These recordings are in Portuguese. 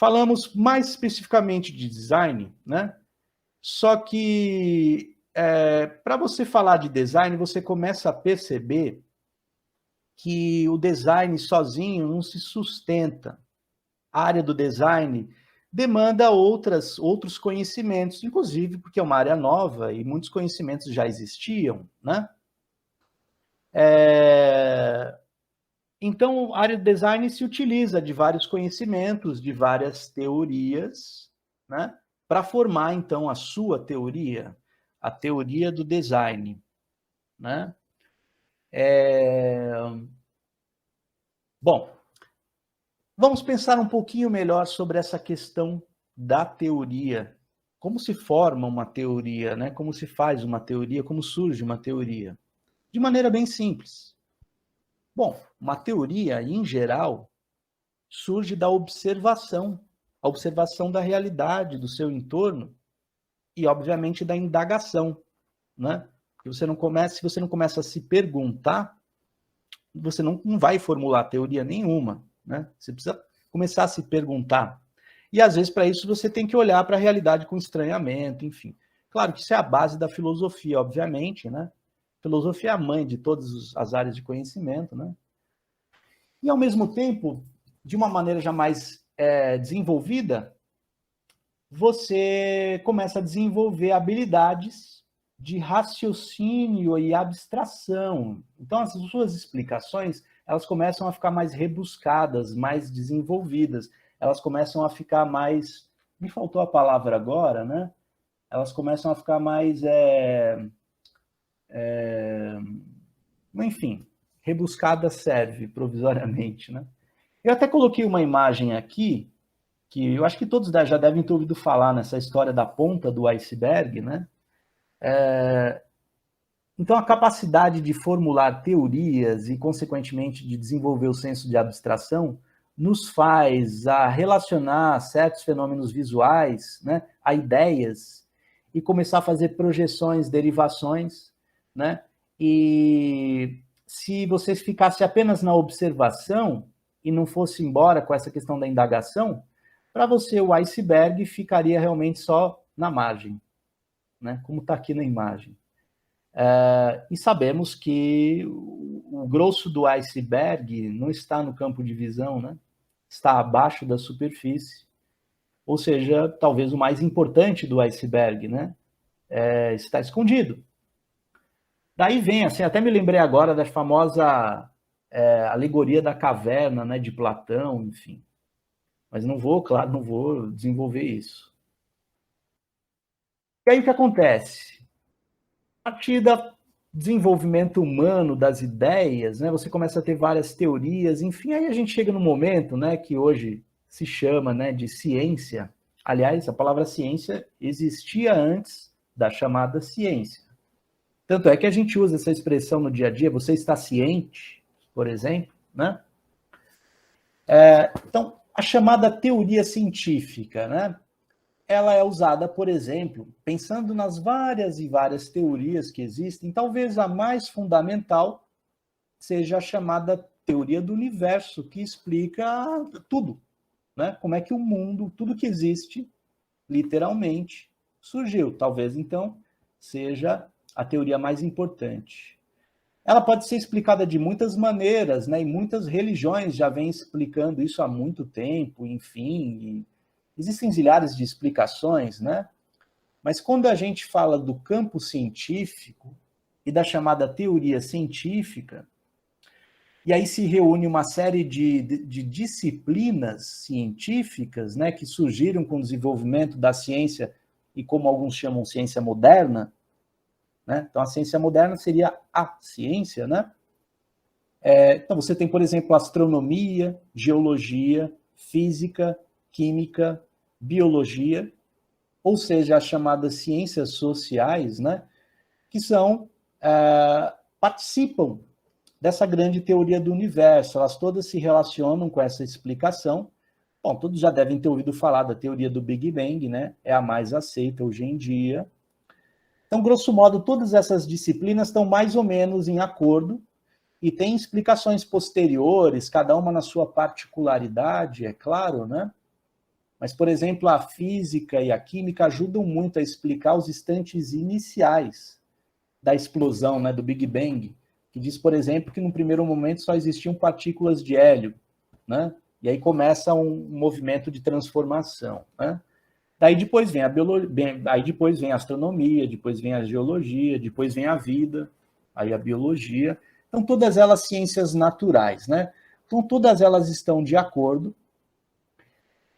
falamos mais especificamente de design, né? Só que para você falar de design, você começa a perceber que o design sozinho não se sustenta. A área do design demanda outros conhecimentos, inclusive porque é uma área nova e muitos conhecimentos já existiam, né? Então, a área de design se utiliza de vários conhecimentos, de várias teorias, né? Para formar, então, a sua teoria, a teoria do design, né? Bom, vamos pensar um pouquinho melhor sobre essa questão da teoria. Como se forma uma teoria, né? Como se faz uma teoria, como surge uma teoria? De maneira bem simples. Bom, uma teoria, em geral, surge da observação, a observação da realidade, do seu entorno e, obviamente, da indagação, né? Porque se você não começa a se perguntar, você não vai formular teoria nenhuma, né? Você precisa começar a se perguntar. E, às vezes, para isso, você tem que olhar para a realidade com estranhamento, enfim. Claro que isso é a base da filosofia, obviamente, né? Filosofia é a mãe de todas as áreas de conhecimento, né? E, ao mesmo tempo, de uma maneira já mais desenvolvida, você começa a desenvolver habilidades de raciocínio e abstração. Então, as suas explicações, elas começam a ficar mais rebuscadas, mais desenvolvidas. Elas começam a ficar mais... Me faltou a palavra agora, né? Elas começam a ficar mais... enfim, rebuscada serve provisoriamente, né? Eu até coloquei uma imagem aqui, que eu acho que todos já devem ter ouvido falar nessa história da ponta do iceberg, né? Então, a capacidade de formular teorias e, consequentemente, de desenvolver o senso de abstração nos faz a relacionar certos fenômenos visuais, né, a ideias e começar a fazer projeções, derivações, né? E se você ficasse apenas na observação e não fosse embora com essa questão da indagação, para você o iceberg ficaria realmente só na margem, né? Como está aqui na imagem. E sabemos que o grosso do iceberg não está no campo de visão, né? Está abaixo da superfície. Ou seja, talvez o mais importante do iceberg, né? Está escondido. Daí vem, assim, até me lembrei agora da famosa alegoria da caverna, né, de Platão, enfim. Mas não vou, claro, não vou desenvolver isso. E aí o que acontece? A partir do desenvolvimento humano das ideias, né, você começa a ter várias teorias, enfim, aí a gente chega no momento, né, que hoje se chama, né, de ciência. Aliás, a palavra ciência existia antes da chamada ciência. Tanto é que a gente usa essa expressão no dia a dia, você está ciente, por exemplo, né? Então, a chamada teoria científica, né? Ela é usada, por exemplo, pensando nas várias e várias teorias que existem, talvez a mais fundamental seja a chamada teoria do universo, que explica tudo, né? Como é que o mundo, tudo que existe, literalmente, surgiu. Talvez, então, seja a teoria mais importante. Ela pode ser explicada de muitas maneiras, né? E muitas religiões já vêm explicando isso há muito tempo, enfim, existem zilhares de explicações, né? Mas quando a gente fala do campo científico e da chamada teoria científica, e aí se reúne uma série de disciplinas científicas, né, que surgiram com o desenvolvimento da ciência e como alguns chamam ciência moderna, né? Então a ciência moderna seria a ciência, né? Então você tem, por exemplo, astronomia, geologia, física, química, biologia, ou seja, as chamadas ciências sociais, né, que participam dessa grande teoria do universo. Elas todas se relacionam com essa explicação. Bom, todos já devem ter ouvido falar da teoria do Big Bang, né? É a mais aceita hoje em dia. Então, grosso modo, todas essas disciplinas estão mais ou menos em acordo e têm explicações posteriores, cada uma na sua particularidade, é claro, né? Mas, por exemplo, a física e a química ajudam muito a explicar os instantes iniciais da explosão, né, do Big Bang, que diz, por exemplo, que no primeiro momento só existiam partículas de hélio, né? E aí começa um movimento de transformação, né? Daí depois vem a biologia, aí depois vem a astronomia, depois vem a geologia, depois vem a vida, aí a biologia. Então, todas elas ciências naturais, né? Então, todas elas estão de acordo.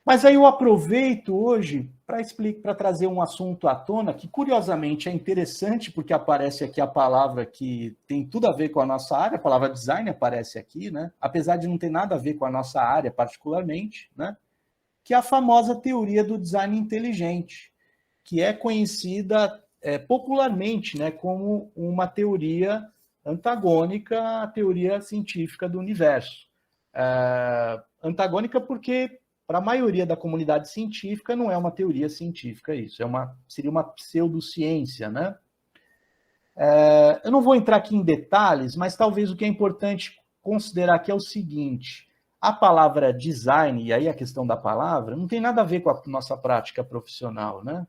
Mas aí eu aproveito hoje para trazer um assunto à tona que, curiosamente, é interessante, porque aparece aqui a palavra que tem tudo a ver com a nossa área, a palavra design aparece aqui, né? Apesar de não ter nada a ver com a nossa área particularmente, né? Que é a famosa teoria do design inteligente, que é conhecida popularmente, né, como uma teoria antagônica à teoria científica do universo. Antagônica porque, para a maioria da comunidade científica, não é uma teoria científica isso, seria uma pseudociência, né? Eu não vou entrar aqui em detalhes, mas talvez o que é importante considerar aqui é o seguinte: a palavra design, e aí a questão da palavra, não tem nada a ver com a nossa prática profissional, né?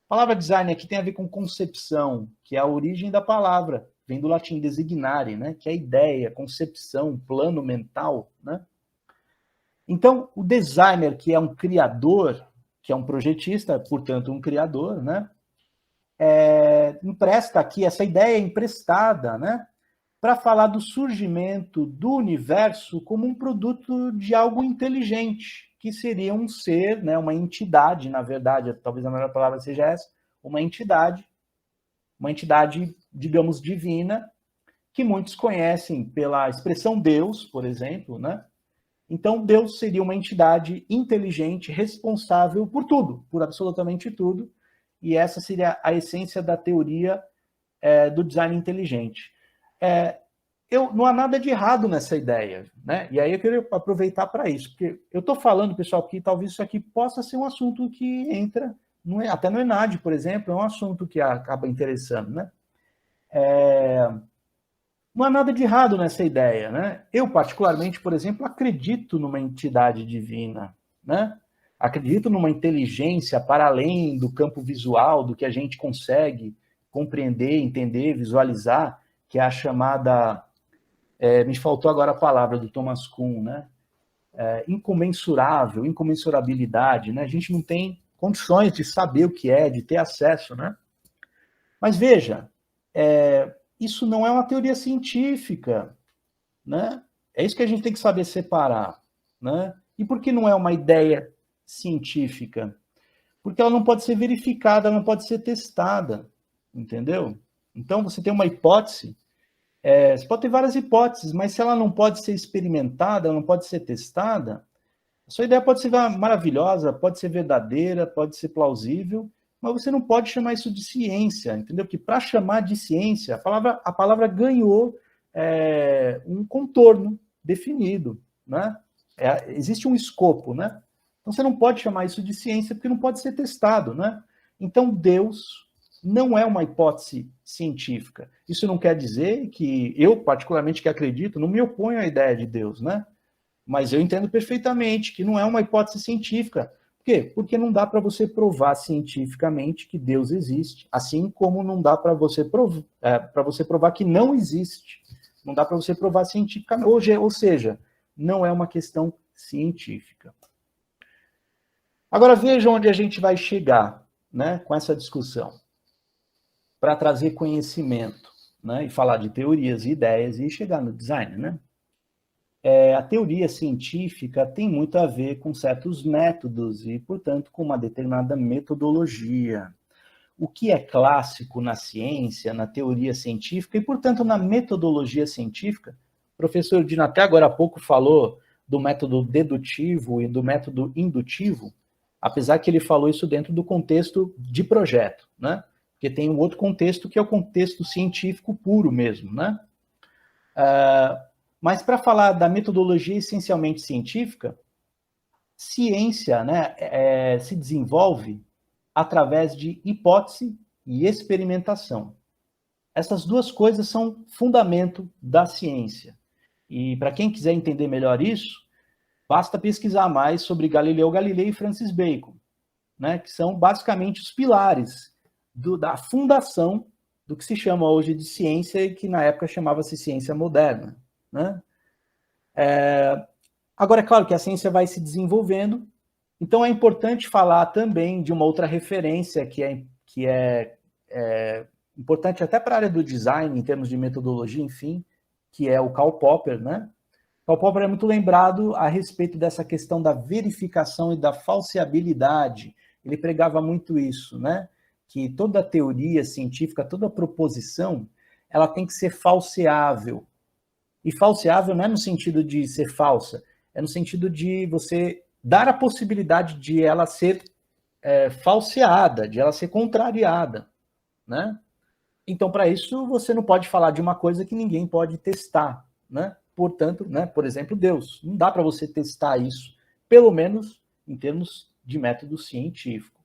A palavra design aqui tem a ver com concepção, que é a origem da palavra, vem do latim designare, né? Que é ideia, concepção, plano mental, né? Então, o designer, que é um criador, que é um projetista, portanto, um criador, né? Empresta aqui, essa ideia emprestada, né? Para falar do surgimento do universo como um produto de algo inteligente, que seria um ser, né, uma entidade, na verdade, talvez a melhor palavra seja essa, uma entidade, digamos, divina, que muitos conhecem pela expressão Deus, por exemplo, né? Então, Deus seria uma entidade inteligente, responsável por tudo, por absolutamente tudo, e essa seria a essência da teoria do design inteligente. Não há nada de errado nessa ideia, né? E aí eu queria aproveitar para isso, porque eu estou falando, pessoal, que talvez isso aqui possa ser um assunto que entra, até no ENAD, por exemplo, é um assunto que acaba interessando, né? Não há nada de errado nessa ideia, né? Eu, particularmente, por exemplo, acredito numa entidade divina, né? Acredito numa inteligência para além do campo visual, do que a gente consegue compreender, entender, visualizar, que é a chamada... me faltou agora a palavra do Thomas Kuhn, né? Incomensurável, incomensurabilidade, né? A gente não tem condições de saber o que é, de ter acesso, né? Mas veja, isso não é uma teoria científica, né? É isso que a gente tem que saber separar, né? E por que não é uma ideia científica? Porque ela não pode ser verificada, ela não pode ser testada, entendeu? Então, você tem uma hipótese, você pode ter várias hipóteses, mas se ela não pode ser experimentada, ela não pode ser testada, a sua ideia pode ser maravilhosa, pode ser verdadeira, pode ser plausível, mas você não pode chamar isso de ciência, entendeu? Porque para chamar de ciência, a palavra ganhou um contorno definido, né? Existe um escopo, né? Então você não pode chamar isso de ciência porque não pode ser testado, né? Então Deus não é uma hipótese científica. Isso não quer dizer que eu, particularmente, que acredito, não me oponho à ideia de Deus, né? Mas eu entendo perfeitamente que não é uma hipótese científica. Por quê? Porque não dá para você provar cientificamente que Deus existe, assim como não dá para você provar que não existe. Não dá para você provar cientificamente. Ou seja, não é uma questão científica. Agora veja onde a gente vai chegar, né, com essa discussão. Para trazer conhecimento, né, e falar de teorias e ideias e chegar no design, né? A teoria científica tem muito a ver com certos métodos e, portanto, com uma determinada metodologia. O que é clássico na ciência, na teoria científica e, portanto, na metodologia científica, o professor Dino até agora há pouco falou do método dedutivo e do método indutivo, apesar que ele falou isso dentro do contexto de projeto, né? Porque tem um outro contexto que é o contexto científico puro mesmo, né? Mas para falar da metodologia essencialmente científica, ciência, né, se desenvolve através de hipótese e experimentação. Essas duas coisas são fundamento da ciência. E para quem quiser entender melhor isso, Basta pesquisar mais sobre Galileu Galilei e Francis Bacon, né, que são basicamente os pilares da fundação do que se chama hoje de ciência e que na época chamava-se ciência moderna. Né? Agora, é claro que a ciência vai se desenvolvendo, então é importante falar também de uma outra referência que é importante até para a área do design, em termos de metodologia, enfim, que é o Karl Popper, né? Karl Popper é muito lembrado a respeito dessa questão da verificação e da falseabilidade. Ele pregava muito isso, né? Que toda teoria científica, toda proposição, ela tem que ser falseável. E falseável não é no sentido de ser falsa, é no sentido de você dar a possibilidade de ela ser falseada, de ela ser contrariada, né? Então, para isso, você não pode falar de uma coisa que ninguém pode testar, né? Portanto, né, por exemplo, Deus. Não dá para você testar isso, pelo menos em termos de método científico.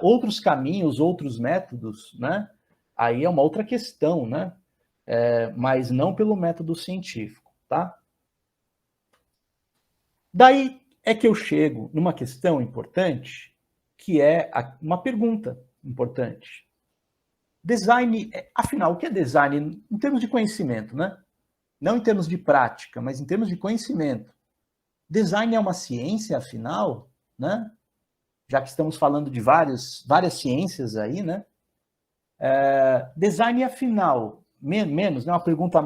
Outros caminhos, outros métodos, né? Aí é uma outra questão, né? Mas não pelo método científico, tá? Daí é que eu chego numa questão importante, que é uma pergunta importante. Design, afinal, o que é design em termos de conhecimento, né? Não em termos de prática, mas em termos de conhecimento. Design é uma ciência, afinal, né? Já que estamos falando de várias ciências aí, né? Design, afinal, menos, né? Uma pergunta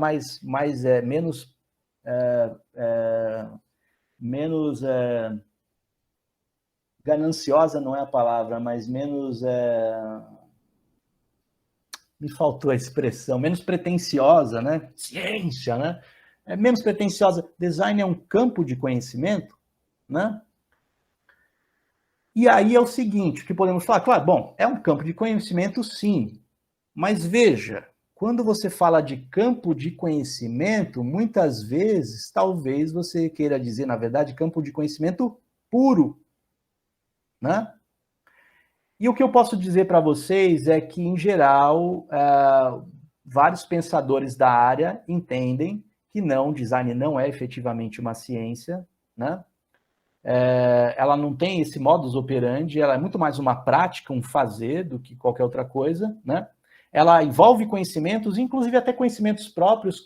menos gananciosa não é a palavra, mas menos me faltou a expressão, menos pretensiosa, né? Ciência, né? Menos pretensiosa. Design é um campo de conhecimento, né? E aí é o seguinte, que podemos falar, claro, bom, é um campo de conhecimento, sim, mas veja, quando você fala de campo de conhecimento, muitas vezes, talvez você queira dizer, na verdade, campo de conhecimento puro, né? E o que eu posso dizer para vocês é que, em geral, vários pensadores da área entendem que não, design não é efetivamente uma ciência, né? Ela não tem esse modus operandi, ela é muito mais uma prática, um fazer, do que qualquer outra coisa, né? Ela envolve conhecimentos, inclusive até conhecimentos próprios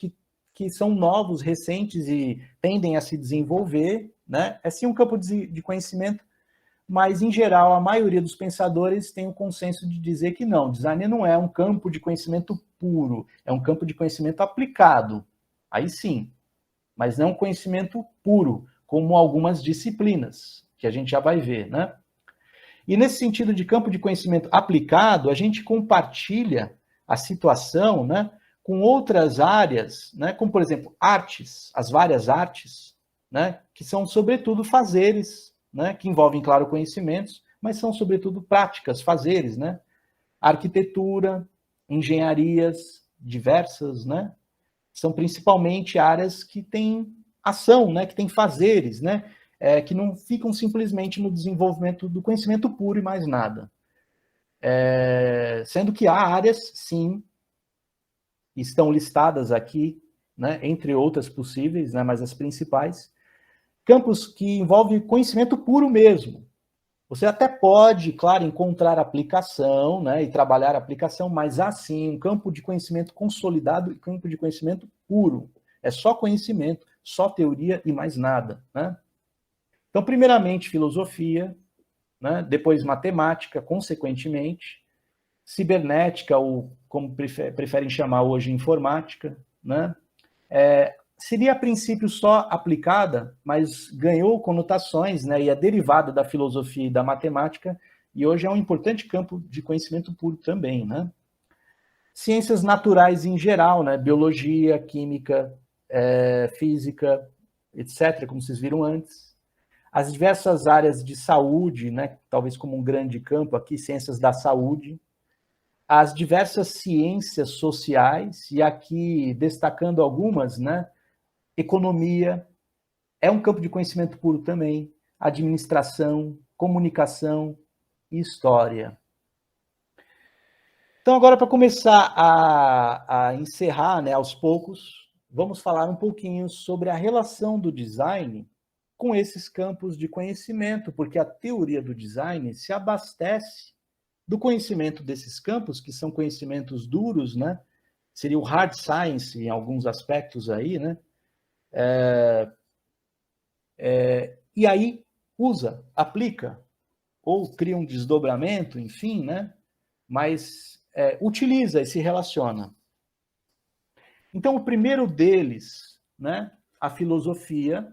que são novos, recentes e tendem a se desenvolver, né? É sim um campo de conhecimento, mas, em geral, a maioria dos pensadores tem o consenso de dizer que não, design não é um campo de conhecimento puro, é um campo de conhecimento aplicado, aí sim, mas não conhecimento puro, como algumas disciplinas, que a gente já vai ver, né? E nesse sentido de campo de conhecimento aplicado, a gente compartilha a situação, né, com outras áreas, né, como, por exemplo, artes, as várias artes, né, que são, sobretudo, fazeres, né, que envolvem, claro, conhecimentos, mas são, sobretudo, práticas, fazeres, né? Arquitetura, engenharias diversas, né? São principalmente áreas que têm ação, né, que têm fazeres, né, que não ficam simplesmente no desenvolvimento do conhecimento puro e mais nada. Sendo que há áreas, sim, estão listadas aqui, né, entre outras possíveis, né, mas as principais, campos que envolvem conhecimento puro mesmo. Você até pode, claro, encontrar aplicação, né, e trabalhar a aplicação, mas há sim um campo de conhecimento consolidado e campo de conhecimento puro. É só conhecimento, só teoria e mais nada, né? Então, primeiramente, filosofia, né, depois matemática, consequentemente, cibernética, ou como preferem chamar hoje, informática, né? Seria a princípio só aplicada, mas ganhou conotações, né, e é derivada da filosofia e da matemática, e hoje é um importante campo de conhecimento puro também, né? Ciências naturais em geral, né, biologia, química, física, etc., como vocês viram antes. As diversas áreas de saúde, né, talvez como um grande campo aqui, ciências da saúde. As diversas ciências sociais, e aqui destacando algumas, né, economia, é um campo de conhecimento puro também, administração, comunicação e história. Então, agora, para começar a encerrar, né, aos poucos, vamos falar um pouquinho sobre a relação do design com esses campos de conhecimento, porque a teoria do design se abastece do conhecimento desses campos, que são conhecimentos duros, né? Seria o hard science em alguns aspectos aí, né? E aí usa, aplica, ou cria um desdobramento, enfim, né? Mas utiliza e se relaciona. Então, o primeiro deles, né? A filosofia.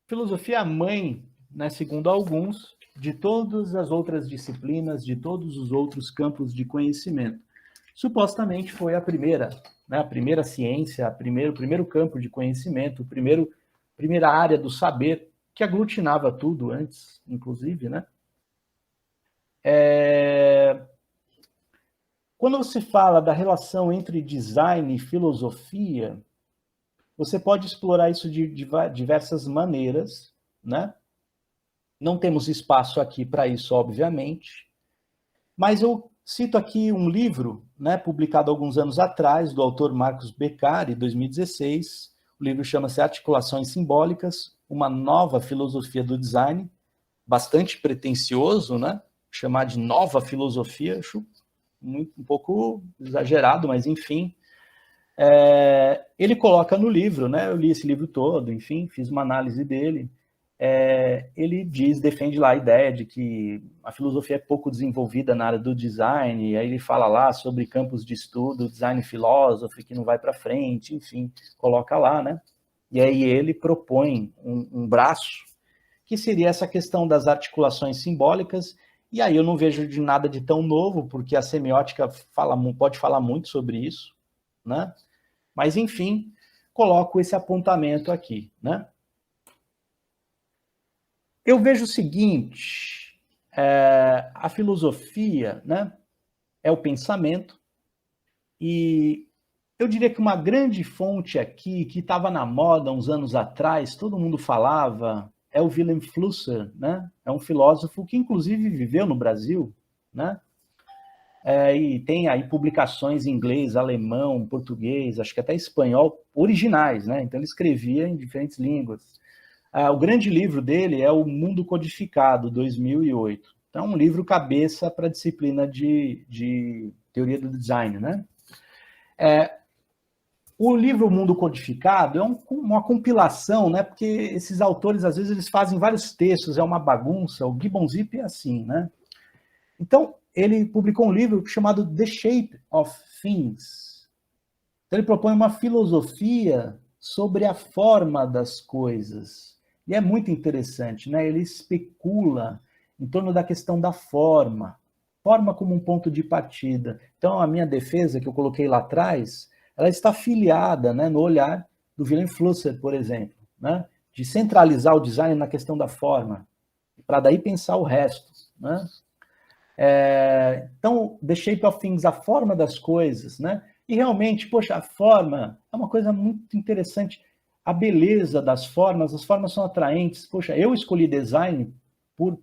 Filosofia é a mãe, né, segundo alguns, de todas as outras disciplinas, de todos os outros campos de conhecimento. Supostamente foi a primeira, né, a primeira ciência, o primeiro campo de conhecimento, primeira área do saber, que aglutinava tudo antes, inclusive, né? Quando você fala da relação entre design e filosofia, você pode explorar isso de diversas maneiras, né? Não temos espaço aqui para isso, obviamente, mas eu cito aqui um livro, né, publicado alguns anos atrás, do autor Marcos Beccari, 2016. O livro chama-se Articulações Simbólicas, uma nova filosofia do design, bastante pretensioso, né? Chamar de nova filosofia, acho um pouco exagerado, mas enfim. Ele coloca no livro, né? Eu li esse livro todo, enfim, fiz uma análise dele. Ele defende lá a ideia de que a filosofia é pouco desenvolvida na área do design, e aí ele fala lá sobre campos de estudo, design philosophy, que não vai para frente, enfim, coloca lá, né? E aí ele propõe um braço, que seria essa questão das articulações simbólicas, e aí eu não vejo de nada de tão novo, porque a semiótica pode falar muito sobre isso, né? Mas, enfim, coloco esse apontamento aqui, né? Eu vejo o seguinte, a filosofia, né, é o pensamento, e eu diria que uma grande fonte aqui, que estava na moda uns anos atrás, todo mundo falava, é o Wilhelm Flusser, né? É um filósofo que, inclusive, viveu no Brasil, né? E tem aí publicações em inglês, alemão, português, acho que até espanhol, originais, né? Então ele escrevia em diferentes línguas. O grande livro dele é O Mundo Codificado, 2008. Então, é um livro cabeça para a disciplina de teoria do design, né? O livro Mundo Codificado é uma compilação, né? Porque esses autores, às vezes, eles fazem vários textos, é uma bagunça. O Gibbon Zip é assim, né? Então, ele publicou um livro chamado The Shape of Things. Então, ele propõe uma filosofia sobre a forma das coisas. E é muito interessante, né? Ele especula em torno da questão da forma como um ponto de partida. Então, a minha defesa, que eu coloquei lá atrás, ela está filiada, né, no olhar do Wilhelm Flusser, por exemplo, né? De centralizar o design na questão da forma, para daí pensar o resto, né? Então, The Shape of Things, a forma das coisas, né? E realmente, poxa, a forma é uma coisa muito interessante. A beleza das formas, as formas são atraentes. Poxa, eu escolhi design por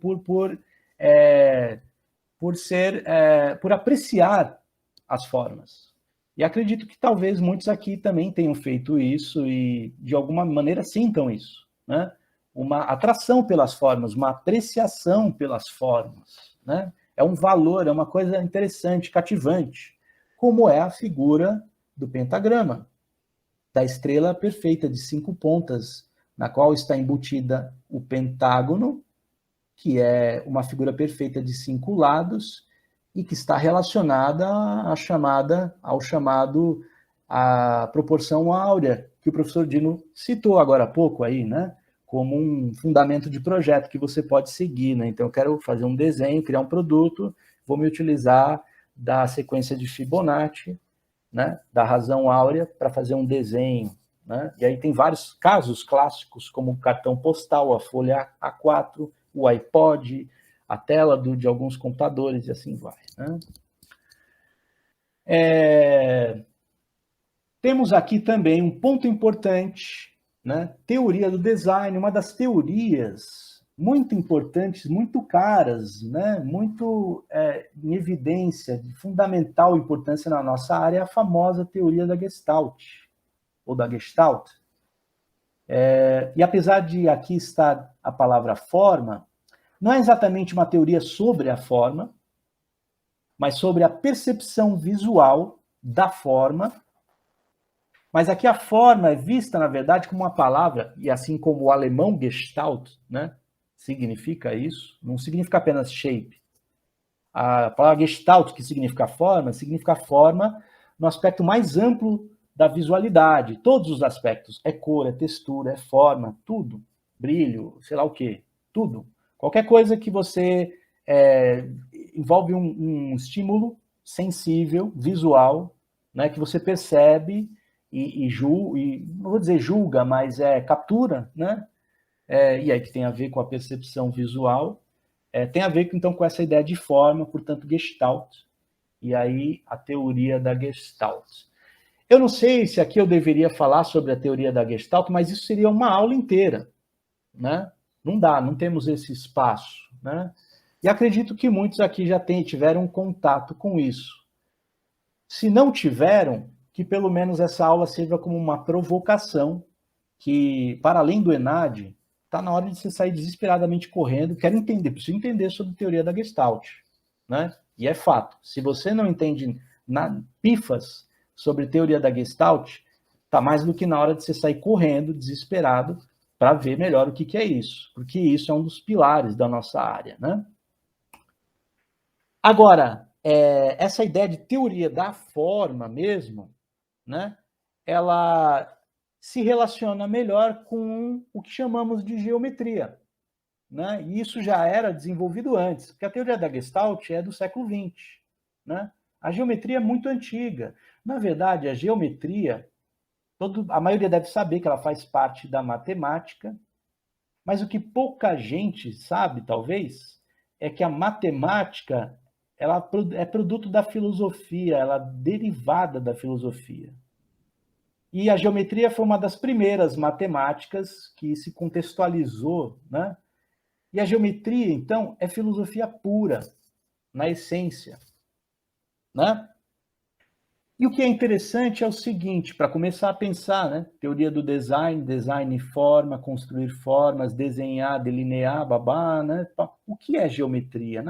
apreciar as formas. E acredito que talvez muitos aqui também tenham feito isso e, de alguma maneira, sintam isso, né? Uma atração pelas formas, uma apreciação pelas formas, né? É um valor, é uma coisa interessante, cativante, como é a figura do pentagrama, da estrela perfeita de 5 pontas, na qual está embutida o pentágono, que é uma figura perfeita de 5 lados, e que está relacionada ao chamado a proporção áurea, que o professor Dino citou agora há pouco aí, né? Como um fundamento de projeto que você pode seguir, né? Então, eu quero fazer um desenho, criar um produto, vou me utilizar da sequência de Fibonacci, né? Da razão áurea, para fazer um desenho, né? E aí tem vários casos clássicos, como o cartão postal, a folha A4, o iPod, a tela de alguns computadores, e assim vai, né? Temos aqui também um ponto importante, né? Teoria do design, uma das teorias muito importantes, muito caras, né? Muito em evidência, de fundamental importância na nossa área, é a famosa teoria da Gestalt, ou da Gestalt. E apesar de aqui estar a palavra forma, não é exatamente uma teoria sobre a forma, mas sobre a percepção visual da forma. Mas aqui a forma é vista, na verdade, como uma palavra, e assim como o alemão Gestalt, né, significa isso, não significa apenas shape. A palavra Gestalt, que significa forma no aspecto mais amplo da visualidade, todos os aspectos, é cor, é textura, é forma, tudo, brilho, sei lá o quê, tudo. Qualquer coisa que você envolve um estímulo sensível, visual, né, que você percebe e não vou dizer julga, mas captura, né? E aí que tem a ver com a percepção visual, tem a ver então com essa ideia de forma, portanto, Gestalt, e aí a teoria da Gestalt. Eu não sei se aqui eu deveria falar sobre a teoria da Gestalt, mas isso seria uma aula inteira, né? Não dá, não temos esse espaço, né? E acredito que muitos aqui já tiveram contato com isso. Se não tiveram, que pelo menos essa aula sirva como uma provocação, que, para além do ENAD, está na hora de você sair desesperadamente correndo, quero entender, preciso entender sobre a teoria da Gestalt, né? E é fato, se você não entende pifas sobre teoria da Gestalt, está mais do que na hora de você sair correndo, desesperado, para ver melhor o que é isso, porque isso é um dos pilares da nossa área, né? Agora, essa ideia de teoria da forma mesmo, né? Ela se relaciona melhor com o que chamamos de geometria, né? E isso já era desenvolvido antes, porque a teoria da Gestalt é do século XX, né? A geometria é muito antiga. Na verdade, a geometria, a maioria deve saber que ela faz parte da matemática, mas o que pouca gente sabe, talvez, é que a matemática ela é produto da filosofia, ela é derivada da filosofia. E a geometria foi uma das primeiras matemáticas que se contextualizou, né? E a geometria, então, é filosofia pura, na essência, né? E o que é interessante é o seguinte, para começar a pensar, né? Teoria do design, design forma, construir formas, desenhar, delinear, babá, né? O que é geometria?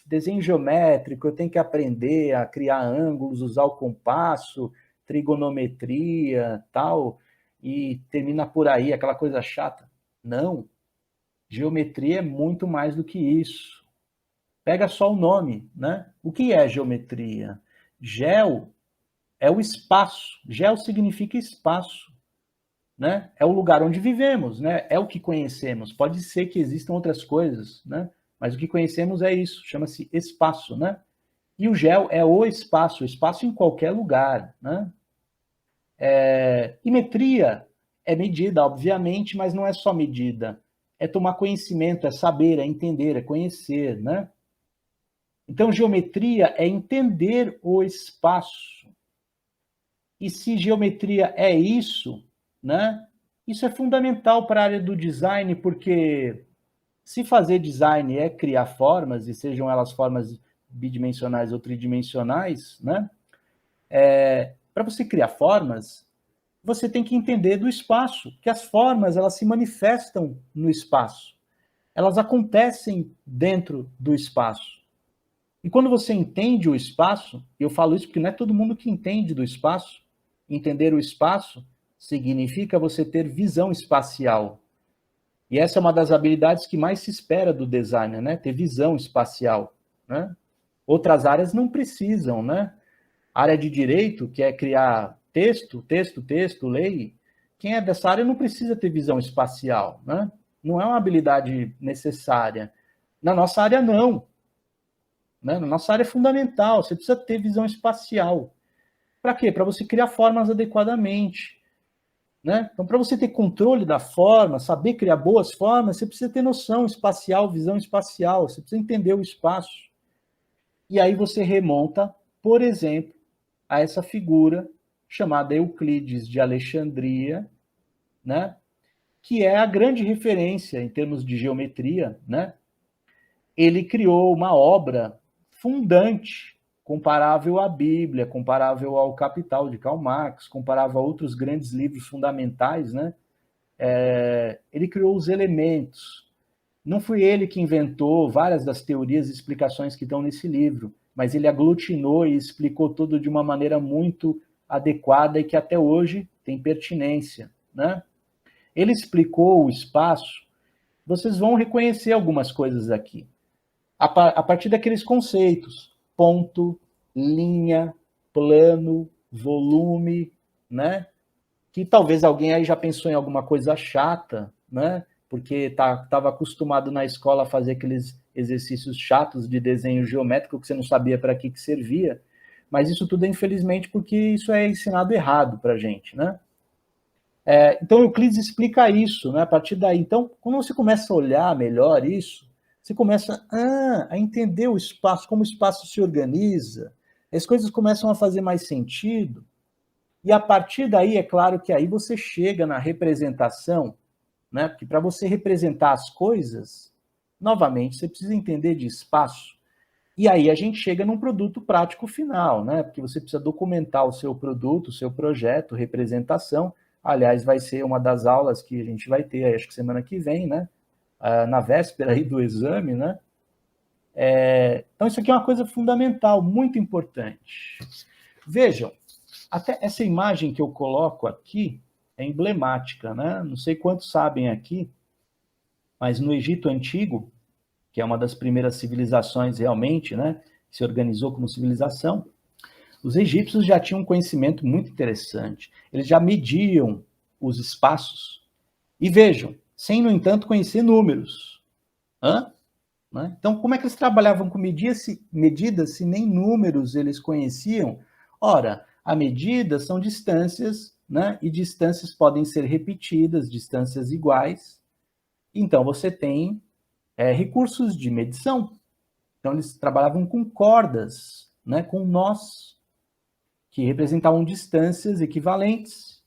Desenho geométrico, eu tenho que aprender a criar ângulos, usar o compasso, trigonometria, tal, e termina por aí, aquela coisa chata. Não. Geometria é muito mais do que isso. Pega só o nome, né? O que é geometria? Geo é o espaço. Geo significa espaço, né? É o lugar onde vivemos, né? É o que conhecemos. Pode ser que existam outras coisas, né? Mas o que conhecemos é isso, chama-se espaço, né? E o geo é o espaço em qualquer lugar, né? E metria é medida, obviamente, mas não é só medida. É tomar conhecimento, é saber, é entender, é conhecer, né? Então, geometria é entender o espaço. E se geometria é isso, né? Isso é fundamental para a área do design, porque se fazer design é criar formas, e sejam elas formas bidimensionais ou tridimensionais, né? Para você criar formas, você tem que entender do espaço, que as formas elas se manifestam no espaço. Elas acontecem dentro do espaço. E quando você entende o espaço, eu falo isso porque não é todo mundo que entende do espaço. Entender o espaço significa você ter visão espacial. E essa é uma das habilidades que mais se espera do designer, né? Ter visão espacial, né? Outras áreas não precisam, né? A área de direito, que é criar texto, lei, quem é dessa área não precisa ter visão espacial, né? Não é uma habilidade necessária. Na nossa área, não. Né? Na nossa área é fundamental, você precisa ter visão espacial. Para quê? Para você criar formas adequadamente. Né? Então, para você ter controle da forma, saber criar boas formas, você precisa ter noção espacial, visão espacial, você precisa entender o espaço. E aí você remonta, por exemplo, a essa figura chamada Euclides de Alexandria, né? Que é a grande referência em termos de geometria, né? Ele criou uma obra fundante, comparável à Bíblia, comparável ao Capital de Karl Marx, comparável a outros grandes livros fundamentais, né? ele criou os elementos. Não foi ele que inventou várias das teorias e explicações que estão nesse livro, mas ele aglutinou e explicou tudo de uma maneira muito adequada e que até hoje tem pertinência, né? Ele explicou o espaço, vocês vão reconhecer algumas coisas aqui. A partir daqueles conceitos, ponto, linha, plano, volume, né? Que talvez alguém aí já pensou em alguma coisa chata, né? Porque estava acostumado na escola a fazer aqueles exercícios chatos de desenho geométrico que você não sabia para que servia, mas isso tudo é infelizmente porque isso é ensinado errado para a gente, né? Então Euclides explica isso, né? A partir daí. Então, quando você começa a olhar melhor isso, você começa a entender o espaço, como o espaço se organiza, as coisas começam a fazer mais sentido, e a partir daí, é claro que aí você chega na representação, né? Porque para você representar as coisas, novamente, você precisa entender de espaço. E aí a gente chega num produto prático final, né? Porque você precisa documentar o seu produto, o seu projeto, representação. Aliás, vai ser uma das aulas que a gente vai ter, acho que semana que vem, né? Na véspera aí do exame, né? Então isso aqui é uma coisa fundamental, muito importante. Vejam, até essa imagem que eu coloco aqui é emblemática, né? Não sei quantos sabem aqui, mas no Egito Antigo, que é uma das primeiras civilizações realmente, né, que se organizou como civilização, os egípcios já tinham um conhecimento muito interessante. Eles já mediam os espaços. E vejam, sem, no entanto, conhecer números. Né? Então, como é que eles trabalhavam com medidas se nem números eles conheciam? Ora, a medida são distâncias, né? E distâncias podem ser repetidas, distâncias iguais. Então, você tem recursos de medição. Então, eles trabalhavam com cordas, né? Com nós, que representavam distâncias equivalentes.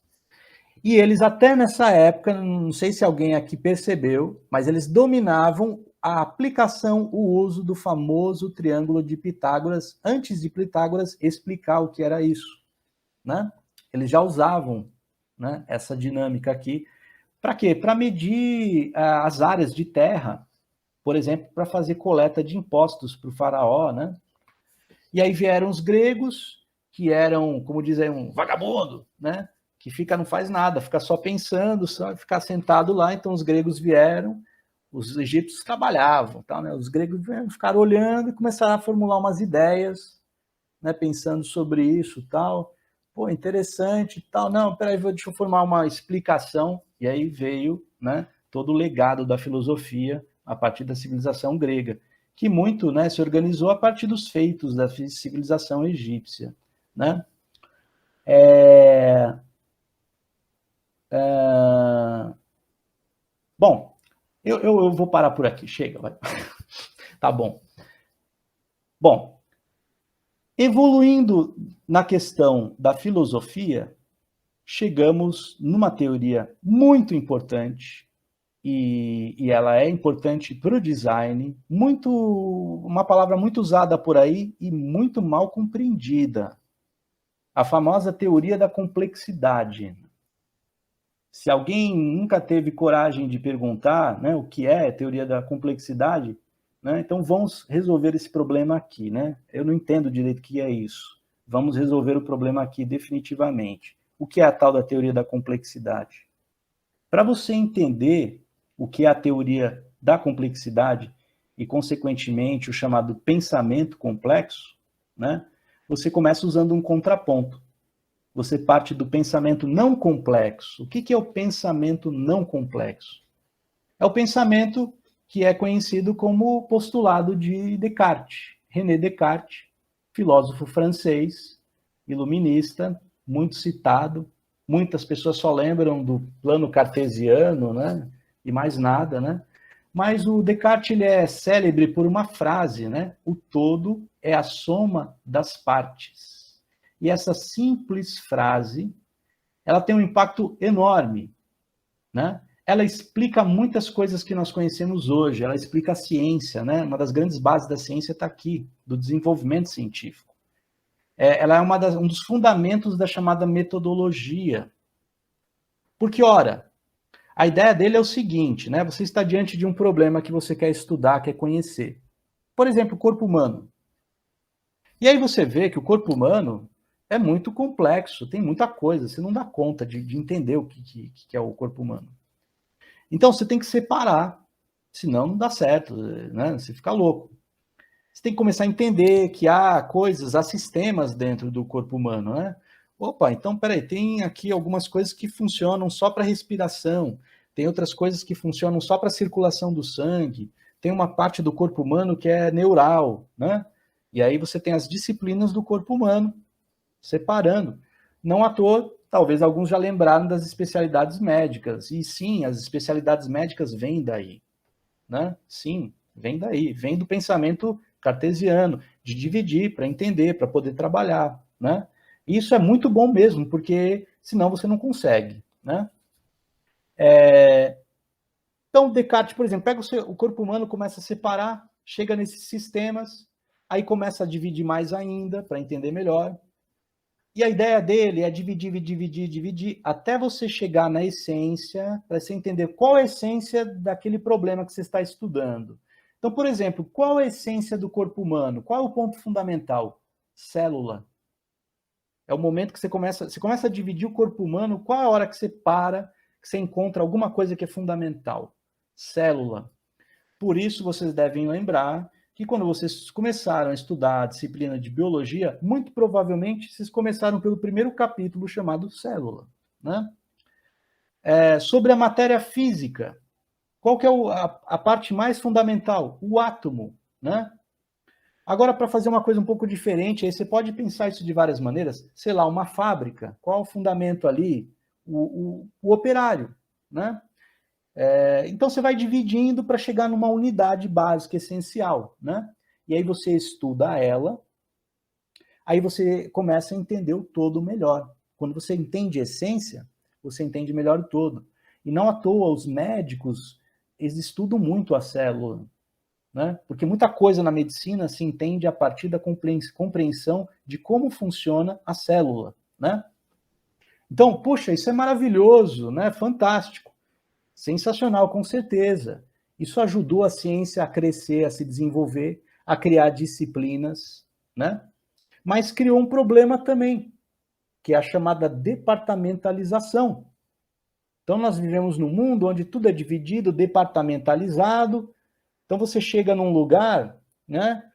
E eles, até nessa época, não sei se alguém aqui percebeu, mas eles dominavam a aplicação, o uso do famoso triângulo de Pitágoras, antes de Pitágoras explicar o que era isso, né? Eles já usavam, né, essa dinâmica aqui. Para quê? Para medir as áreas de terra, por exemplo, para fazer coleta de impostos para o faraó, né? E aí vieram os gregos, que eram, como dizem, um vagabundo, né? Que não faz nada, fica só pensando, só ficar sentado lá. Então os gregos vieram, os egípcios trabalhavam, tá, né? Os gregos ficaram olhando e começaram a formular umas ideias, né, pensando sobre isso, tal. Pô, interessante, tal. Não, peraí, deixa eu formar uma explicação. E aí veio, né, todo o legado da filosofia a partir da civilização grega, que muito, né, se organizou a partir dos feitos da civilização egípcia, né? Bom, eu vou parar por aqui, chega, vai. Tá bom. Bom, evoluindo na questão da filosofia, chegamos numa teoria muito importante, e ela é importante para o design, uma palavra muito usada por aí e muito mal compreendida. A famosa teoria da complexidade. Se alguém nunca teve coragem de perguntar, né, o que é a teoria da complexidade, né, então vamos resolver esse problema aqui, né? Eu não entendo direito o que é isso. Vamos resolver o problema aqui definitivamente. O que é a tal da teoria da complexidade? Para você entender o que é a teoria da complexidade e, consequentemente, o chamado pensamento complexo, né, você começa usando um contraponto. Você parte do pensamento não complexo. O que é o pensamento não complexo? É o pensamento que é conhecido como postulado de Descartes. René Descartes, filósofo francês, iluminista, muito citado. Muitas pessoas só lembram do plano cartesiano, né? E mais nada, né? Mas o Descartes ele é célebre por uma frase, né? O todo é a soma das partes. E essa simples frase, ela tem um impacto enorme, né? Ela explica muitas coisas que nós conhecemos hoje, ela explica a ciência, né? Uma das grandes bases da ciência está aqui, do desenvolvimento científico. Ela é um dos fundamentos da chamada metodologia. Porque, ora, A ideia dele é o seguinte, né? Você está diante de um problema que você quer estudar, quer conhecer. Por exemplo, o corpo humano. E aí você vê que o corpo humano é muito complexo, tem muita coisa, você não dá conta de entender o que é o corpo humano. Então você tem que separar, senão não dá certo, né? Você fica louco. Você tem que começar a entender que há coisas, há sistemas dentro do corpo humano, né? Opa, então peraí, tem aqui algumas coisas que funcionam só para respiração, tem outras coisas que funcionam só para circulação do sangue, tem uma parte do corpo humano que é neural, né? E aí você tem as disciplinas do corpo humano, separando. Não à toa, talvez alguns já lembraram das especialidades médicas. E sim, as especialidades médicas vêm daí, né? Sim, vem daí, vem do pensamento cartesiano, de dividir para entender, para poder trabalhar, né? E isso é muito bom mesmo, porque senão você não consegue, né? Então, Descartes, por exemplo, pega o corpo humano, começa a separar, chega nesses sistemas, aí começa a dividir mais ainda, para entender melhor. E a ideia dele é dividir, até você chegar na essência, para você entender qual é a essência daquele problema que você está estudando. Então, por exemplo, qual é a essência do corpo humano? Qual é o ponto fundamental? Célula. É o momento que você começa a dividir o corpo humano, qual é a hora que você para, que você encontra alguma coisa que é fundamental? Célula. Por isso, vocês devem lembrar que quando vocês começaram a estudar a disciplina de biologia, muito provavelmente vocês começaram pelo primeiro capítulo chamado célula, né? Sobre a matéria física, qual que é a parte mais fundamental? O átomo, né? Agora, para fazer uma coisa um pouco diferente, aí você pode pensar isso de várias maneiras, sei lá, uma fábrica, qual é o fundamento ali? O operário, né? Então você vai dividindo para chegar numa unidade básica essencial, né? E aí você estuda ela, aí você começa a entender o todo melhor. Quando você entende a essência, você entende melhor o todo. E não à toa os médicos, eles estudam muito a célula, né? Porque muita coisa na medicina se entende a partir da compreensão de como funciona a célula, né? Então, puxa, isso é maravilhoso, né? Fantástico. Sensacional, com certeza. Isso ajudou a ciência a crescer, a se desenvolver, a criar disciplinas, né? Mas criou um problema também, que é a chamada departamentalização. Então, nós vivemos num mundo onde tudo é dividido, departamentalizado. Então, você chega num lugar, né?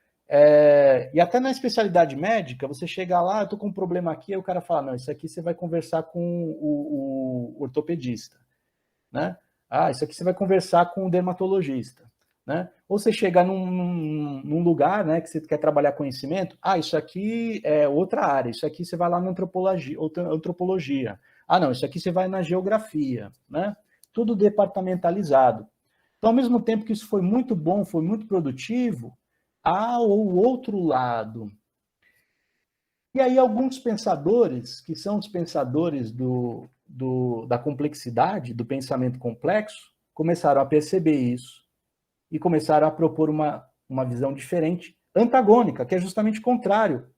E até na especialidade médica, você chega lá, eu tô com um problema aqui, aí o cara fala, não, isso aqui você vai conversar com o ortopedista, né? Ah, isso aqui você vai conversar com o dermatologista, né? Ou você chega num lugar, né, que você quer trabalhar conhecimento, ah, isso aqui é outra área, isso aqui você vai lá na antropologia. Ah, não, isso aqui você vai na geografia, né? Tudo departamentalizado. Então, ao mesmo tempo que isso foi muito bom, foi muito produtivo, há o outro lado. E aí alguns pensadores, que são os pensadores da complexidade, do pensamento complexo, começaram a perceber isso e começaram a propor uma visão diferente, antagônica, que é justamente contrário,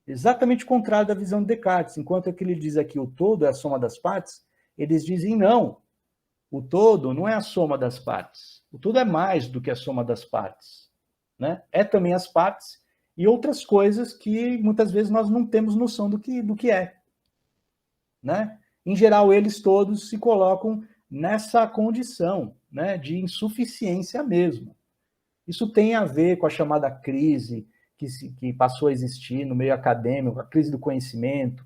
exatamente contrário da visão de Descartes. Enquanto que ele diz aqui o todo é a soma das partes, eles dizem não, o todo não é a soma das partes, o todo é mais do que a soma das partes, né? É também as partes e outras coisas que muitas vezes nós não temos noção do que é, né? Em geral, eles todos se colocam nessa condição, né, de insuficiência mesmo. Isso tem a ver com a chamada crise que passou a existir no meio acadêmico, a crise do conhecimento,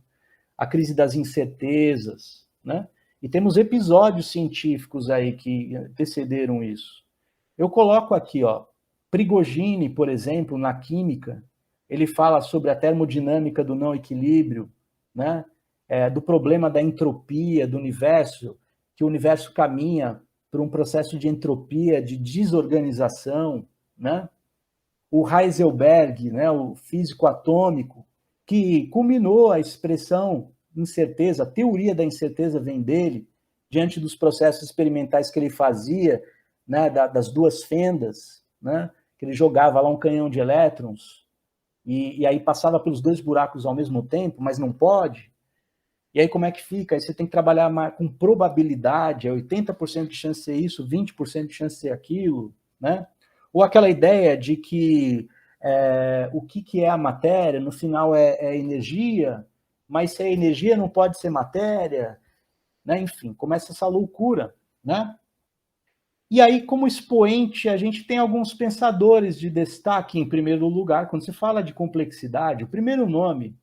a crise das incertezas, né? E temos episódios científicos aí que antecederam isso. Eu coloco aqui, ó, Prigogine, por exemplo, na química, ele fala sobre a termodinâmica do não equilíbrio, né? Do problema da entropia do universo, que o universo caminha por um processo de entropia, de desorganização, né? O Heisenberg, né, o físico atômico, que culminou a expressão incerteza, a teoria da incerteza vem dele, diante dos processos experimentais que ele fazia, né, das duas fendas, né, que ele jogava lá um canhão de elétrons, e aí passava pelos dois buracos ao mesmo tempo, mas não pode. E aí como é que fica? Aí você tem que trabalhar com probabilidade, é 80% de chance de ser isso, 20% de chance de ser aquilo, né? Ou aquela ideia de que o que é a matéria, no final é energia, mas se é energia não pode ser matéria, né? Enfim, começa essa loucura, né? E aí, como expoente, a gente tem alguns pensadores de destaque. Em primeiro lugar, quando se fala de complexidade, o primeiro nome